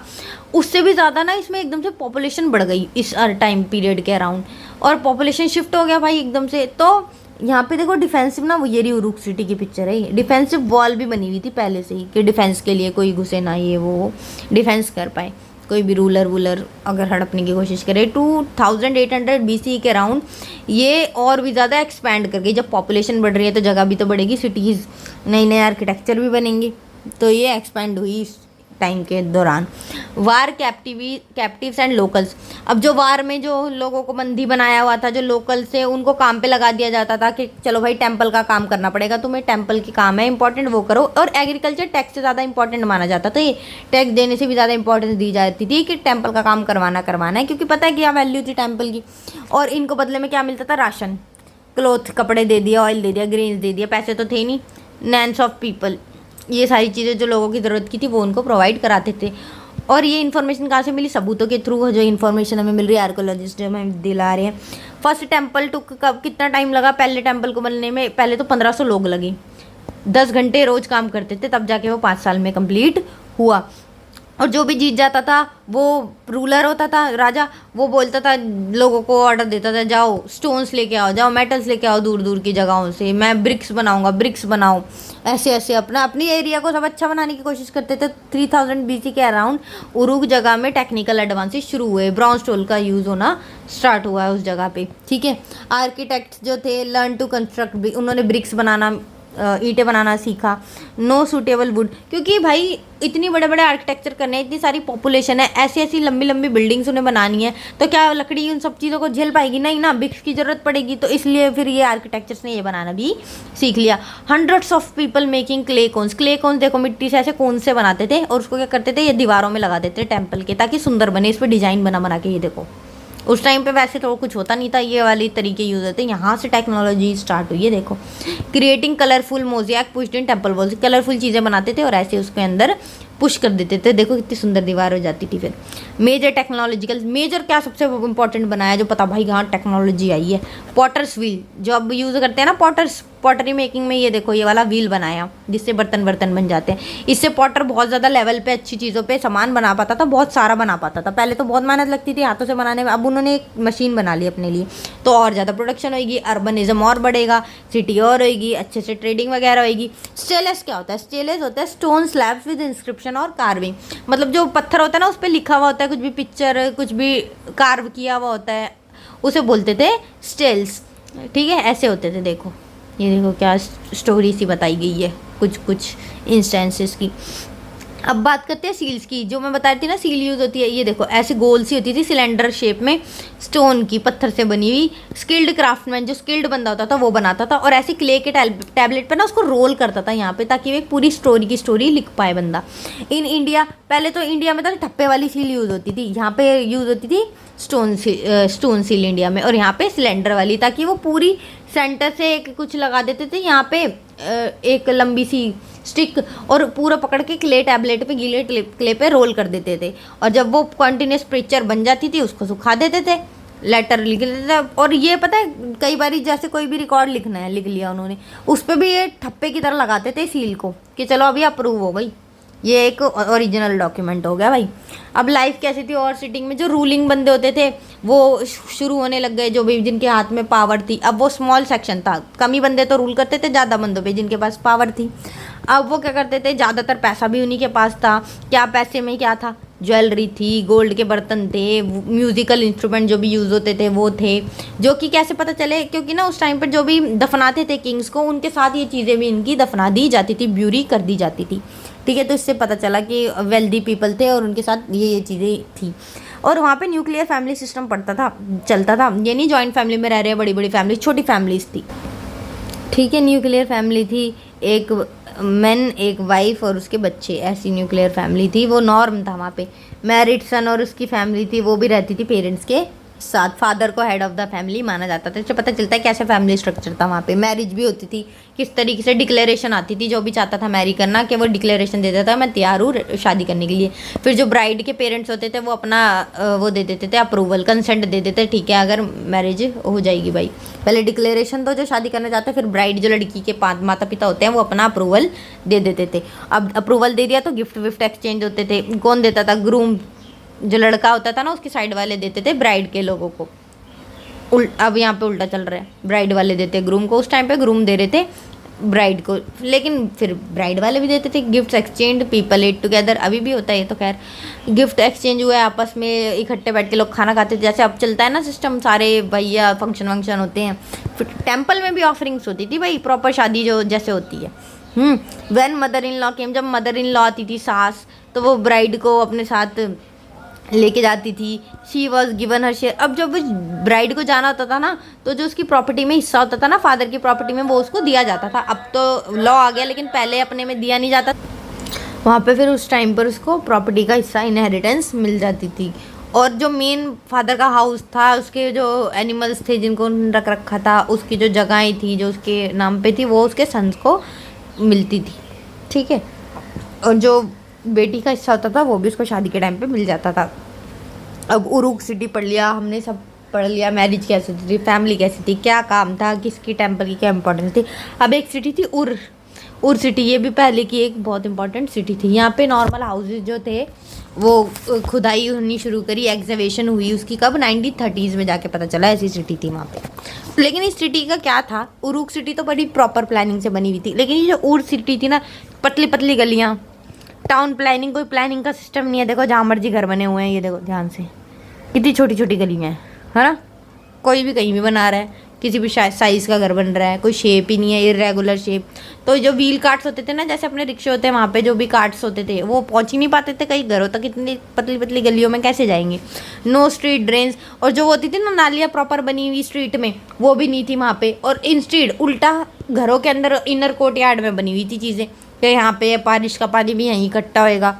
उससे भी ज़्यादा ना इसमें एकदम से पॉपुलेशन बढ़ गई इस टाइम पीरियड के अराउंड, और पॉपुलेशन शिफ्ट हो गया भाई एकदम से। तो यहाँ पे देखो डिफेंसिव ना, वो ये रही उरुक सिटी की पिक्चर है, डिफेंसिव वॉल भी बनी हुई थी पहले से ही, कि डिफेंस के लिए कोई घुसे ना, ये वो डिफेंस कर पाए, कोई भी रूलर वूलर अगर हड़पने की कोशिश करे। 2800 BC के अराउंड ये और भी ज़्यादा एक्सपैंड कर गई। जब पॉपुलेशन बढ़ रही है तो जगह भी तो बढ़ेगी, सिटीज़, नए नए आर्किटेक्चर भी बनेंगे, तो ये एक्सपैंड हुई इस टाइम के दौरान। वार कैप्टिव्स एंड लोकल्स। अब जो वार में जो लोगों को बंदी बनाया हुआ था, जो लोकल से, उनको काम पे लगा दिया जाता था कि चलो भाई टेम्पल का काम करना पड़ेगा तुम्हें, टेम्पल की काम है इंपॉर्टेंट, वो करो। और एग्रीकल्चर टैक्स से ज़्यादा इंपॉर्टेंट माना जाता था, ये टैक्स देने से भी ज़्यादा इंपॉर्टेंस दी जाती थी कि टेम्पल का काम करवाना है, क्योंकि पता है क्या वैल्यू थी टेम्पल की। और इनको बदले में क्या मिलता था, राशन, क्लोथ, कपड़े दे दिया, ऑयल दे दिया, ग्रेन्स दे दिया, पैसे तो थे नहीं, नैन्स ऑफ पीपल, ये सारी चीज़ें जो लोगों की ज़रूरत की थी वो उनको प्रोवाइड कराते थे। और ये इन्फॉर्मेशन कहाँ से मिली, सबूतों के थ्रू, जो इन्फॉर्मेशन हमें मिल रही है आर्कोलॉजिस्ट जो हमें दिला रहे हैं। फर्स्ट टेम्पल टुक, कब कितना टाइम लगा पहले टेम्पल को बनने में, पहले तो 1500 लोग लगे, 10 घंटे रोज़ काम करते थे, तब जाके वो 5 साल में कंप्लीट हुआ। और जो भी जीत जाता था, वो रूलर होता था, राजा, वो बोलता था, लोगों को ऑर्डर देता था, जाओ स्टोन्स लेके आओ, जाओ मेटल्स लेके आओ दूर दूर की जगहों से, मैं ब्रिक्स बनाऊंगा, ब्रिक्स बनाओ। ऐसे ऐसे अपनी एरिया को सब अच्छा बनाने की कोशिश करते थे। 3000 BC के अराउंड उरुक जगह में टेक्निकल एडवांसेस शुरू हुए, ब्रॉन्ज टूल का यूज़ होना स्टार्ट हुआ है उस जगह पे, ठीक है। आर्किटेक्ट जो थे लर्न टू कंस्ट्रक्ट, भी उन्होंने ब्रिक्स बनाना, ईंटें बनाना सीखा। नो सूटेबल वुड, क्योंकि भाई इतनी बड़े बड़े आर्किटेक्चर करने हैं, इतनी सारी पॉपुलेशन है, ऐसी ऐसी लंबी लंबी बिल्डिंग्स उन्हें बनानी है, तो क्या लकड़ी उन सब चीज़ों को झेल पाएगी, नहीं ना, ब्रिक्स की ज़रूरत पड़ेगी। तो इसलिए फिर ये आर्किटेक्चर्स ने ये बनाना भी सीख लिया। Hundreds of people making clay cones. Clay cones देखो मिट्टी से ऐसे कोन से बनाते थे, और उसको क्या करते थे, ये दीवारों में लगा देते टेम्पल के, ताकि सुंदर बने, इस पर डिज़ाइन बना बना के। ये देखो उस टाइम पे वैसे तो कुछ होता नहीं था, ये वाली तरीके यूज़ होते, यहाँ से टेक्नोलॉजी स्टार्ट हुई है। देखो creating colourful mosaic pushed in temple walls, colourful चीज़ें बनाते थे और ऐसे उसके अंदर पुश कर देते थे, देखो कितनी सुंदर दीवार हो जाती थी। फिर मेजर टेक्नोलॉजिकल, मेजर क्या सबसे इंपॉर्टेंट बनाया जो पता भाई हाँ टेक्नोलॉजी आई है, पॉटर्स व्हील, जो अब यूज़ करते हैं ना पॉटर्स, पॉटरी मेकिंग में, ये देखो ये वाला व्हील बनाया जिससे बर्तन बन जाते हैं। इससे पॉटर बहुत ज़्यादा लेवल पे अच्छी चीज़ों पे सामान बना पाता था, बहुत सारा बना पाता था। पहले तो बहुत मेहनत लगती थी हाथों से बनाने में, अब उन्होंने एक मशीन बना ली अपने लिए, तो और ज़्यादा प्रोडक्शन होगी, अर्बनिज्म और बढ़ेगा, सिटी और होगी, अच्छे से ट्रेडिंग वगैरह होगी। स्टेलेस क्या होता है, स्टेलेस होता है स्टोन स्लैब्स विद इंस्क्रिप्शन और कार्विंग, मतलब जो पत्थर होता है ना उस पर लिखा हुआ होता है, कुछ भी पिक्चर, कुछ भी कार्व किया हुआ होता है, उसे बोलते थे स्टेल्स, ठीक है। ऐसे होते थे, देखो ये देखो क्या स्टोरी सी बताई गई है कुछ कुछ इंस्टेंसेस की। अब बात करते हैं सील्स की, जो मैं बता रही थी ना सील यूज़ होती है, ये देखो ऐसे गोल सी होती थी सिलेंडर शेप में, स्टोन की, पत्थर से बनी हुई। स्किल्ड क्राफ्टमैन, जो स्किल्ड बंदा होता था वो बनाता था, और ऐसे क्ले के टैबलेट पर ना उसको रोल करता था यहाँ पे, ताकि वो एक पूरी स्टोरी की स्टोरी लिख पाए बंदा। इन इंडिया, पहले तो इंडिया में तो ठप्पे वाली सील यूज़ होती थी, यहाँ पे यूज़ होती थी स्टोन सील इंडिया में, और यहाँ पे सिलेंडर वाली, ताकि वो पूरी सेंटर से एक कुछ लगा देते थे यहाँ पे, एक लंबी सी स्टिक और पूरा पकड़ के क्ले टैबलेट पे, गीले क्ले पे रोल कर देते थे, और जब वो कंटिन्यूस पिक्चर बन जाती थी उसको सुखा देते थे, लेटर लिख लेते थे। और ये पता है कई बार जैसे कोई भी रिकॉर्ड लिखना है, लिख लिया उन्होंने, उस पर भी ये ठप्पे की तरह लगाते थे सील को कि चलो अभी अप्रूव हो गई, ये एक ओरिजिनल डॉक्यूमेंट हो गया भाई। अब लाइफ कैसी थी और सिटिंग में, जो रूलिंग बंदे होते थे वो शुरू होने लग गए, जो भी जिनके हाथ में पावर थी। अब वो स्मॉल सेक्शन था, कम ही बंदे तो रूल करते थे ज़्यादा बंदों पे जिनके पास पावर थी। अब वो क्या करते थे, ज़्यादातर पैसा भी उन्हीं के पास था। क्या पैसे में क्या था, ज्वेलरी थी, गोल्ड के बर्तन थे, म्यूजिकल इंस्ट्रूमेंट जो भी यूज़ होते थे वो थे। जो कि कैसे पता चले, क्योंकि ना उस टाइम पर जो भी दफनाते थे किंग्स को, उनके साथ ये चीज़ें भी इनकी दफना दी जाती थी, ब्यूरी कर दी जाती थी। ठीक है, तो इससे पता चला कि वेल्दी पीपल थे और उनके साथ ये चीज़ें थी। और वहाँ पे न्यूक्लियर फैमिली सिस्टम पड़ता था, चलता था। ये नहीं जॉइंट फैमिली में रह रहे हैं, बड़ी बड़ी फैमिली, छोटी फैमिलीज थी। ठीक है, न्यूक्लियर फैमिली थी, एक मैन, एक वाइफ और उसके बच्चे, ऐसी न्यूक्लियर फैमिली थी। वो नॉर्म था वहाँ पे। मैरिड सन और उसकी फैमिली थी, वो भी रहती थी पेरेंट्स के साथ। फादर को हेड ऑफ द फैमिली माना जाता था। इससे पता चलता है कैसे फैमिली स्ट्रक्चर था वहाँ पे। मैरिज भी होती थी, किस तरीके से डिक्लेरेशन आती थी, जो भी चाहता था मैरी करना कि वो डिक्लेरेशन दे देता था मैं तैयार हूँ शादी करने के लिए। फिर जो ब्राइड के पेरेंट्स होते थे वो अपना वो दे देते थे अप्रूवल, कंसेंट दे देते, ठीक है अगर मैरिज हो जाएगी भाई। पहले डिक्लेरेशन तो जो शादी करना चाहते हैं, फिर ब्राइड जो लड़की के माता पिता होते हैं वो अपना अप्रूवल दे देते थे। अब अप्रूवल दे दिया तो गिफ्ट विफ्ट एक्सचेंज होते थे। कौन देता था, ग्रूम, जो लड़का होता था ना उसकी साइड वाले देते थे ब्राइड के लोगों को। अब यहाँ पे उल्टा चल रहा है, ब्राइड वाले देते ग्रूम को। उस टाइम पे ग्रूम दे रहे थे ब्राइड को, लेकिन फिर ब्राइड वाले भी देते थे। Gift exchange, people at together, अभी भी होता है ये तो खैर। गिफ्ट एक्सचेंज हुआ है, आपस में इकट्ठे बैठ के लोग खाना खाते थे, जैसे अब चलता है ना सिस्टम, सारे भैया फंक्शन वंक्शन होते हैं। फिर टेम्पल में भी ऑफरिंग्स होती थी भाई, प्रॉपर शादी जो जैसे होती है। व्हेन मदर इन लॉ केम, जब मदर इन लॉ आती थी सास, तो वो ब्राइड को अपने साथ लेके जाती थी। She was given her share. अब जब ब्राइड को जाना होता था ना, तो जो उसकी प्रॉपर्टी में हिस्सा होता था ना, फादर की प्रॉपर्टी में, वो उसको दिया जाता था। अब तो लॉ आ गया, लेकिन पहले अपने में दिया नहीं जाता। वहाँ पे फिर उस टाइम पर उसको प्रॉपर्टी का हिस्सा, इनहेरिटेंस मिल जाती थी। और जो मेन फादर का हाउस था, उसके जो एनिमल्स थे जिनको उन्होंने रख रखा था, उसकी जो जगहें थी जो उसके नाम पे थी, वो उसके सन्स को मिलती थी। ठीक है, और जो बेटी का हिस्सा होता था वो भी उसको शादी के टाइम पे मिल जाता था। अब उरुक सिटी पढ़ लिया हमने, सब पढ़ लिया, मैरिज कैसी थी, फैमिली कैसी थी, क्या काम था, किसकी टेम्पल की क्या इंपॉर्टेंस थी। अब एक सिटी थी उर सिटी, ये भी पहले की एक बहुत इंपॉर्टेंट सिटी थी। यहाँ पे नॉर्मल हाउसेज जो थे वो खुदाई होनी शुरू करी, एग्जीबिशन हुई उसकी कब, 1930s में जाके पता चला ऐसी सिटी थी वहाँ पे। लेकिन इस सिटी का क्या था, उरुक सिटी तो बड़ी प्रॉपर प्लानिंग से बनी हुई थी, लेकिन ये जो उर सिटी थी ना, पतली पतली गलियाँ, टाउन प्लानिंग, कोई प्लानिंग का सिस्टम नहीं है। देखो जहाँ मर्जी घर बने हुए हैं, ये देखो ध्यान से, कितनी छोटी छोटी गलियाँ हैं, है ना। कोई भी कहीं भी बना रहा है, किसी भी साइज़ का घर बन रहा है, कोई शेप ही नहीं है, इरेगुलर शेप। तो जो व्हील कार्ट्स होते थे ना, जैसे अपने रिक्शे होते हैं, वहाँ पे जो भी कार्ट्स होते थे वो पहुँच ही नहीं पाते थे कई घरों तक, इतनी पतली पतली गलियों में कैसे जाएंगे। नो स्ट्रीट ड्रेन्स, और जो होती थी ना नालियाँ प्रॉपर बनी हुई स्ट्रीट में, वो भी नहीं थी वहाँ पे। और इंस्टेड उल्टा घरों के अंदर इनर कोर्ट यार्ड में बनी हुई थी चीज़ें, कि यहाँ पे बारिश का पानी भी यहीं इकट्ठा होएगा।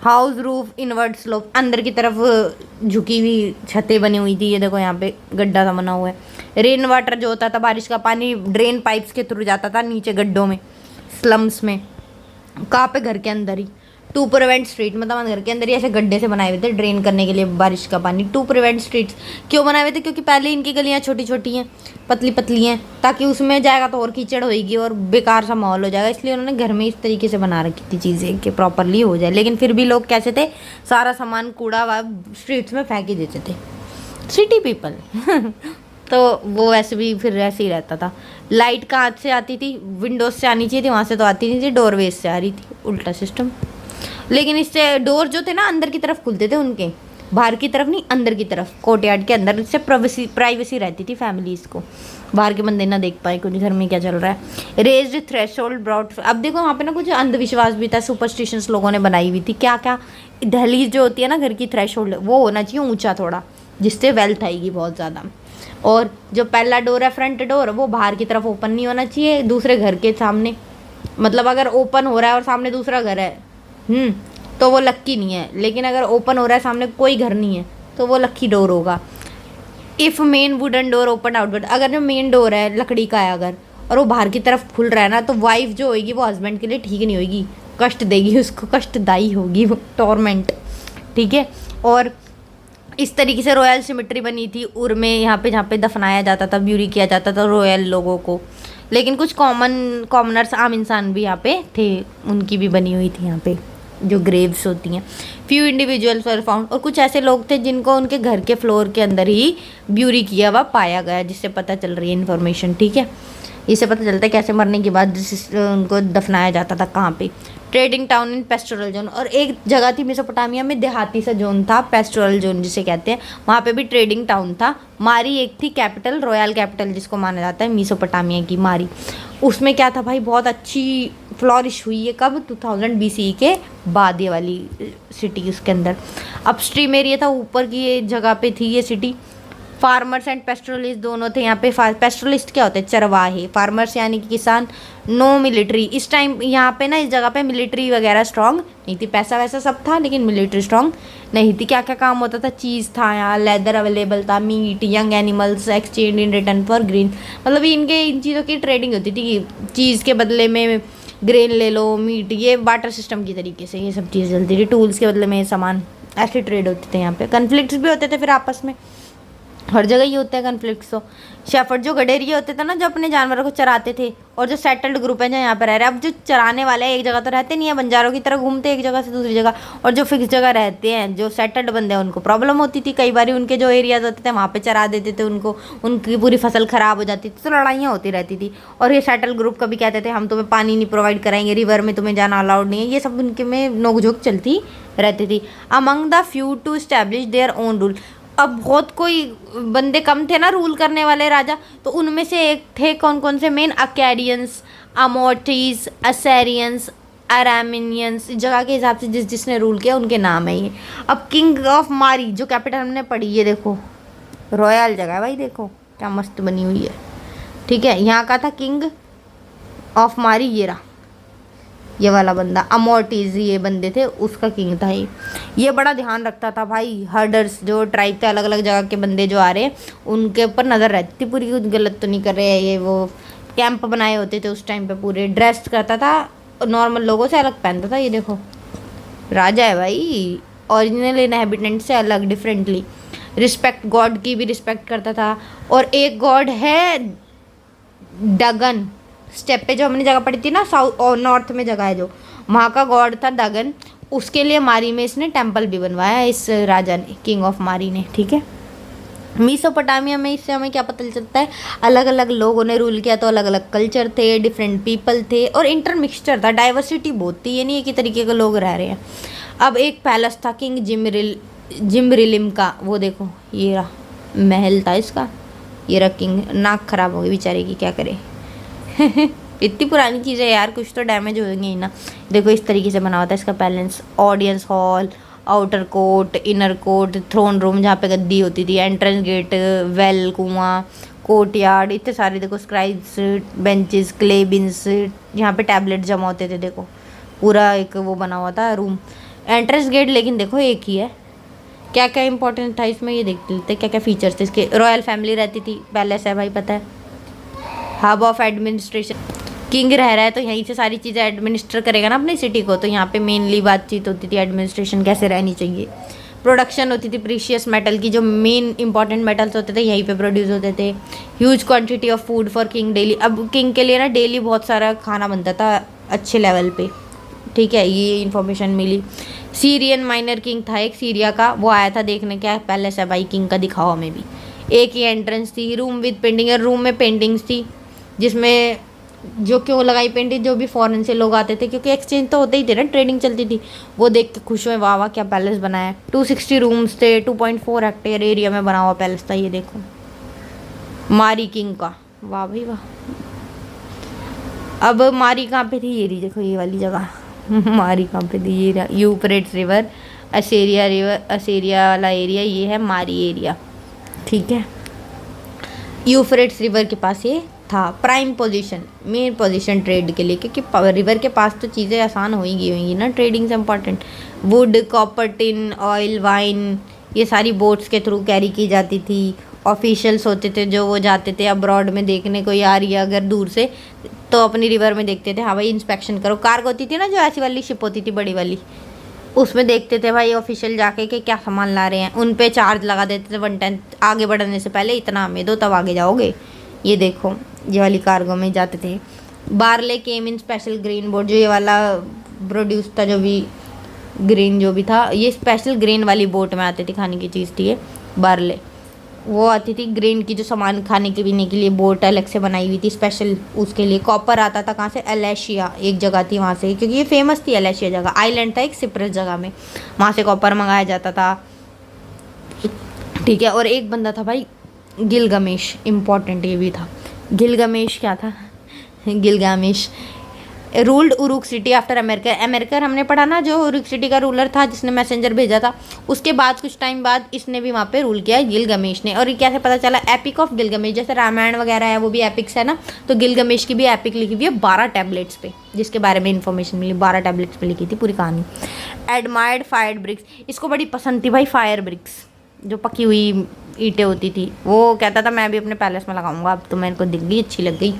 हाउस रूफ इनवर्ट स्लोप, अंदर की तरफ झुकी हुई छतें बनी हुई थी, ये देखो यहाँ पे गड्ढा सा बना हुआ है। रेन वाटर जो होता था, बारिश का पानी ड्रेन पाइप्स के थ्रू जाता था नीचे गड्ढों में, स्लम्स में। कहाँ पे, घर के अंदर ही। टू प्रिवेंट स्ट्रीट, मतलब घर के अंदर ही ऐसे गड्ढे से बनाए हुए थे ड्रेन करने के लिए बारिश का पानी। टू प्रिवेंट स्ट्रीट्स क्यों बनाए हुए थे, क्योंकि पहले इनकी गलियाँ छोटी छोटी हैं, पतली पतली हैं, ताकि उसमें जाएगा तो और कीचड़ होएगी और बेकार सा माहौल हो जाएगा, इसलिए उन्होंने घर में इस तरीके से बना रखी थी चीज़ें कि प्रॉपरली हो जाए। लेकिन फिर भी लोग कैसे थे, सारा सामान कूड़ा स्ट्रीट्स में फेंक ही देते थे, सिटी पीपल तो वो वैसे भी फिर ऐसे ही रहता था। लाइट कहाँ से आती थी, विंडोज से आनी चाहिए थी, वहाँ से तो आती नहीं थी, डोरवेज से आ रही थी, उल्टा सिस्टम। लेकिन इससे डोर जो थे ना अंदर की तरफ खुलते थे उनके, बाहर की तरफ नहीं, अंदर की तरफ कोर्टयार्ड के अंदर। इससे प्राइवेसी रहती थी फैमिलीज को, बाहर के बंदे ना देख पाए कुछ घर में क्या चल रहा है। रेज्ड थ्रेशोल्ड ब्रॉड, अब देखो वहाँ पे ना कुछ अंधविश्वास भी था, सुपरस्टिशंस लोगों ने बनाई हुई थी। क्या क्या, दहलीज जो होती है ना घर की, थ्रेशोल्ड वो होना चाहिए ऊंचा थोड़ा, जिससे वेल्थ आएगी बहुत ज़्यादा। और जो पहला डोर है फ्रंट डोर, वो बाहर की तरफ ओपन नहीं होना चाहिए दूसरे घर के सामने। मतलब अगर ओपन हो रहा है और सामने दूसरा घर है तो वो लक्की नहीं है, लेकिन अगर ओपन हो रहा है सामने कोई घर नहीं है तो वो लक्की डोर होगा। If main wooden door open outward, अगर जो मेन डोर है लकड़ी का है अगर, और वो बाहर की तरफ खुल रहा है ना, तो वाइफ जो होगी वो हस्बैंड के लिए ठीक नहीं होगी, कष्ट देगी उसको, कष्टदायी होगी वो, टॉर्मेंट। ठीक है। और इस तरीके से रॉयल सिमेट्री बनी थी उर में, यहाँ पे जहाँ पे दफनाया जाता था, ब्यूरी किया जाता था रॉयल लोगों को। लेकिन कुछ कॉमनर्स, आम इंसान भी यहाँ पे थे, उनकी भी बनी हुई थी यहाँ पे जो ग्रेव्स होती हैं। फ्यू इंडिविजुअल्स वर फाउंड, और कुछ ऐसे लोग थे जिनको उनके घर के फ्लोर के अंदर ही ब्यूरी किया हुआ पाया गया, जिससे पता चल रही है इन्फॉर्मेशन। ठीक है। इससे पता चलता है कैसे मरने के बाद उनको दफनाया जाता था, कहाँ पे। Trading town in pastoral zone, और एक जगह थी मेसोपोटामिया में देहाती सा जोन था, पेस्टोरल जोन जिसे कहते हैं, वहाँ पे भी ट्रेडिंग टाउन था। मारी एक थी कैपिटल, रॉयल कैपिटल जिसको माना जाता है मेसोपोटामिया की, मारी। उसमें क्या था भाई, बहुत अच्छी फ्लॉरिश हुई है कब, 2000 BCE के बाद ये वाली सिटी उसके अंदर। अपस्ट्रीम एरिया था, ऊपर की ये जगह पे थी ये सिटी। फार्मर्स एंड पेस्टोरलिस्ट दोनों थे यहाँ पे। पेस्टोरलिस्ट क्या होते हैं, चरवाहे। फार्मर्स यानी कि किसान। नो मिलिट्री, इस टाइम यहाँ पे ना इस जगह पे मिलिट्री वगैरह स्ट्रॉन्ग नहीं थी, पैसा वैसा सब था लेकिन मिलिट्री स्ट्रॉन्ग नहीं थी। क्या क्या काम होता था, चीज़ था यहाँ, लेदर अवेलेबल था, meat, young animals exchange in return for green, मतलब इनके इन चीज़ों की ट्रेडिंग होती थी, चीज़ के बदले में ग्रेन ले लो, मीट, ये बाटर सिस्टम की तरीके से ये सब चीज़ चलती थी। टूल्स के बदले में सामान, ऐसे ट्रेड होते थे यहाँ पे। कन्फ्लिक्ट्स भी होते थे फिर आपस में, हर जगह ही होते हैं कन्फ्लिक्ट्स। तो शेफर्ड जो गडेरिए होते थे ना, जो अपने जानवरों को चराते थे, और जो सेटल्ड ग्रुप है जो यहाँ पे रह रहे हैं। अब जो चराने वाले हैं एक जगह तो रहते नहीं है, बंजारों की तरह घूमते एक जगह से दूसरी जगह, और जो फिक्स जगह रहते हैं, जो सेटल्ड बंदे हैं, उनको प्रॉब्लम होती थी कई बार, उनके जो एरियाज होते थे वहाँ पे चरा देते थे उनको, उनकी पूरी फसल खराब हो जाती थी, तो लड़ाइयाँ होती रहती थी। और ये सेटल ग्रुप कभी कहते थे हम तुम्हें पानी नहीं प्रोवाइड कराएंगे, रिवर में तुम्हें जाना अलाउड नहीं है, ये सब उनके में नोकझोंक चलती रहती थी। Among the few to establish their own rule, अब बहुत कोई बंदे कम थे ना रूल करने वाले राजा, तो उनमें से एक थे कौन कौन से मेन, अकैडियंस, अमोटीज, असेरियंस, अरामिनियंस, जगह के हिसाब से जिसने रूल किया उनके नाम है ये। अब किंग ऑफ मारी जो कैपिटल हमने पढ़ी, ये देखो रॉयल जगह है भाई, देखो क्या मस्त बनी हुई है। ठीक है। यहाँ का था किंग ऑफ मारी, ये रहा ये वाला बंदा, अमोर्टीज ये बंदे थे, उसका किंग था ये बड़ा ध्यान रखता था भाई। हर्डर्स जो ट्राइब थे, अलग अलग जगह के बंदे जो आ रहे हैं उनके ऊपर नज़र रहती थी पूरी, कुछ गलत तो नहीं कर रहे हैं ये। वो कैंप बनाए होते थे उस टाइम पे, पूरे ड्रेस्ड करता था, नॉर्मल लोगों से अलग पहनता था। ये देखो राजा है भाई, ओरिजिनल इनहेबिटेंट से अलग, डिफरेंटली। रिस्पेक्ट, गॉड की भी रिस्पेक्ट करता था। और एक गॉड है डगन, स्टेप पे जो हमने जगह पड़ी थी ना, साउथ और नॉर्थ में जगह है जो, वहाँ का गॉड था डगन, उसके लिए मारी में इसने टेम्पल भी बनवाया इस राजा ने, किंग ऑफ मारी ने। ठीक है। मेसोपोटामिया में इससे हमें क्या पता चलता है, अलग अलग लोगों ने रूल किया, तो अलग अलग कल्चर थे, डिफरेंट पीपल थे, और इंटरमिक्सचर था, डाइवर्सिटी बहुत थी, ये नहीं एक ही तरीके के लोग रह रहे हैं। अब एक पैलेस था किंग जिमरिलिम का, वो देखो ये रहा महल था इसका, ये रहा किंग। नाक खराब हो गई बेचारे की, क्या करे इतनी पुरानी चीज़ है यार, कुछ तो डैमेज होंगे ही ना। देखो इस तरीके से बना हुआ था इसका palace, audience hall, outer court, inner court, throne room जहाँ पे गद्दी होती थी, एंट्रेंस गेट, वेल, कुआं, कोर्ट यार्ड, इतने सारे देखो स्क्राइब्स, बेंचेस, क्ले बिन्स, यहाँ पे टैबलेट जमा होते थे। देखो पूरा एक वो बना हुआ था रूम। एंट्रेंस गेट लेकिन देखो एक ही है। क्या क्या इंपॉर्टेंट था इसमें ये देख लेते, क्या क्या फीचर्स थे इसके। रॉयल फैमिली रहती थी, पैलेस है भाई पता है। हब ऑफ एडमिनिस्ट्रेशन, किंग रह रहा है तो यहीं से सारी चीज़ें एडमिनिस्टर करेगा ना अपनी सिटी को, तो यहाँ पे मेनली बातचीत होती थी एडमिनिस्ट्रेशन कैसे रहनी चाहिए। प्रोडक्शन होती थी प्रीशियस मेटल की, जो मेन इंपॉर्टेंट मेटल्स होते थे यहीं पे प्रोड्यूस होते थे। Huge quantity of food for king daily, अब किंग के लिए ना डेली बहुत सारा खाना बनता था अच्छे लेवल पे। ठीक है, ये इन्फॉर्मेशन मिली। सीरियन माइनर किंग था एक सीरिया का, वो आया था देखने क्या पैलेस है भाई किंग का, दिखाओ हमें भी। एक ही एंट्रेंस थी, रूम विद पेंटिंग, रूम में पेंटिंग्स थी, जिसमें जो क्यों लगाई पेंटिंग, जो भी फॉरेन से लोग आते थे, क्योंकि एक्सचेंज तो होते ही थे ना, ट्रेडिंग चलती थी, वो देख के खुश हुए, वाह वाह क्या पैलेस बनाया है। 260 रूम्स थे, 2.4 हेक्टेयर एरिया में बना हुआ पैलेस था ये देखो, मारी किंग का, वाह भाई वाह। अब मारी कहाँ पे थी, ये रही देखो ये वाली जगह मारी कहाँ पे थी, ये यूफ्रेट्स रिवर, असेरिया वाला एरिया ये है मारी एरिया। ठीक है, यूफ्रेट्स रिवर के पास ये था। Prime position, main position trade के लिए, क्योंकि रिवर के पास तो चीज़ें आसान होंगी ना, ट्रेडिंग से important. Would, copper, tin, oil, wine, ये सारी बोट्स के थ्रू कैरी की जाती थी। ऑफिशियल्स होते थे जो वो जाते थे अब्रॉड में देखने को, आ रही है अगर दूर से तो अपनी रिवर में देखते थे, हाँ भाई इंस्पेक्शन करो। कार्गो होती थी ना जो ऐसी वाली शिप होती थी बड़ी वाली, उसमें देखते थे भाई ऑफिशियल जाके कि क्या सामान ला रहे हैं। उन पे चार्ज लगा देते थे 1/10, आगे बढ़ने से पहले इतना हमें दो तब आगे जाओगे। ये देखो ये वाली कार्गो में जाते थे। बार्ले केम इन स्पेशल ग्रीन बोर्ड, जो ये वाला प्रोड्यूस था जो भी ग्रीन जो भी था, ये स्पेशल ग्रेन वाली बोट में आती थी, खाने की चीज़ थी ये बार्ले। वो आती थी ग्रेन की जो सामान खाने के पीने के लिए बोट अलग से बनाई हुई थी स्पेशल उसके लिए। कॉपर आता था कहाँ से, एलेशिया एक जगह थी वहाँ से, क्योंकि ये फेमस थी एलेशिया जगह, आइलैंड था एक सिप्रस जगह में, वहाँ से कॉपर मंगाया जाता था। ठीक है, और एक बंदा था भाई गिलगमेश, इम्पॉर्टेंट ये भी था। गिलगमेश क्या था, Gilgamesh ruled Uruk city after America. America हमने पढ़ा ना, जो उरुक सिटी का रूलर था जिसने मैसेंजर भेजा था, उसके बाद कुछ टाइम बाद इसने भी वहाँ पे रूल किया गिलगमेश ने। और ये कैसे पता चला, एपिक ऑफ गिलगमेश, जैसे रामायण वगैरह है वो भी एपिक्स है ना, तो गिलगमेश की भी एपिक लिखी हुई है 12 टैबलेट्स पे, जिसके बारे में इन्फॉर्मेशन मिली, 12 टैबलेट्स पे लिखी थी पूरी कहानी। एडमायर्ड फायर ब्रिक्स, इसको बड़ी पसंद थी भाई फायर ब्रिक्स, जो पकी हुई ईंटें होती थी। वो कहता था मैं भी अपने पैलेस में लगाऊंगा, अब तो मेरे को दिख गई, अच्छी लग गई।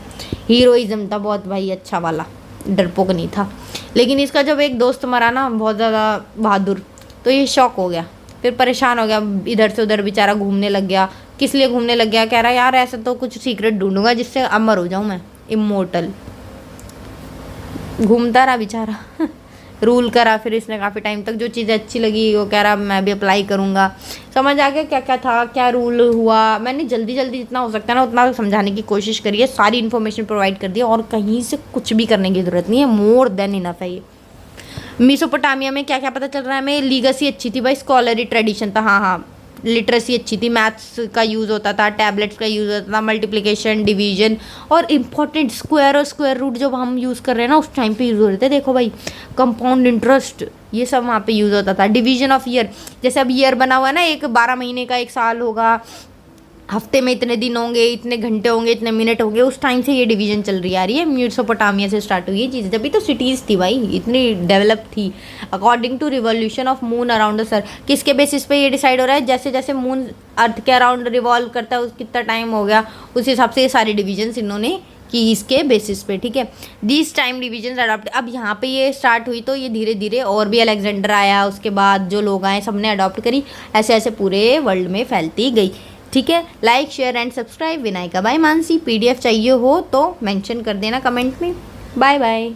हीरोइज्म था बहुत भाई अच्छा वाला, डरपोक नहीं था। लेकिन इसका जब एक दोस्त मरा ना बहुत ज़्यादा बहादुर, तो ये शॉक हो गया, फिर परेशान हो गया, इधर से उधर बेचारा घूमने लग गया। किस लिए घूमने लग गया, कह रहा यार ऐसा तो कुछ सीक्रेट ढूंढूंगा जिससे अमर हो जाऊं मैं, इमोर्टल। घूमता रहा बेचारा रूल करा फिर इसने काफ़ी टाइम तक, जो चीज़ें अच्छी लगी वो कह रहा मैं भी अप्लाई करूँगा। समझ आ गया क्या क्या था, क्या रूल हुआ। मैंने जल्दी जल्दी जितना हो सकता है ना उतना समझाने की कोशिश करी है, सारी इन्फॉर्मेशन प्रोवाइड कर दी और कहीं से कुछ भी करने की ज़रूरत नहीं है, मोर देन इनफ है ये। मेसोपोटामिया में क्या क्या पता चल रहा है हमें, लीगसी अच्छी थी भाई, स्कॉलरी ट्रेडिशन था, हाँ लिटरेसी अच्छी थी, मैथ्स का यूज़ होता था, टैबलेट्स का यूज़ होता था, मल्टीप्लिकेशन डिवीजन और इम्पॉर्टेंट स्क्वायर और स्क्वायर रूट जो हम यूज़ कर रहे हैं ना उस टाइम पे यूज़ हो रहे थे। देखो भाई कंपाउंड इंटरेस्ट ये सब वहाँ पे यूज़ होता था। डिवीजन ऑफ ईयर, जैसे अब ईयर बना हुआ है ना, एक 12 महीने का एक साल होगा, हफ्ते में इतने दिन होंगे, इतने घंटे होंगे, इतने मिनट होंगे, उस टाइम से ये डिवीजन चल रही आ रही है। मेसोपोटामिया से स्टार्ट हुई ये चीज़, जब भी तो सिटीज़ थी भाई, इतनी डेवलप थी। According to revolution of moon around the sun, किसके बेसिस पे ये डिसाइड हो रहा है, जैसे जैसे मून अर्थ के अराउंड रिवॉल्व करता है कितना टाइम हो गया, उस हिसाब से ये सारी डिवीजन्स इन्होंने कि इसके बेसिस पे। ठीक है, दिस टाइम डिवीजन अडॉप्ट, अब यहाँ पे ये स्टार्ट हुई तो ये धीरे धीरे और भी अलेक्जेंडर आया, उसके बाद जो लोग आए सबने अडॉप्ट करी, ऐसे ऐसे पूरे वर्ल्ड में फैलती गई। ठीक है, like share and subscribe. Vinayaka by Mansi. PDF चाहिए हो तो मेंशन कर देना कमेंट में। Bye bye.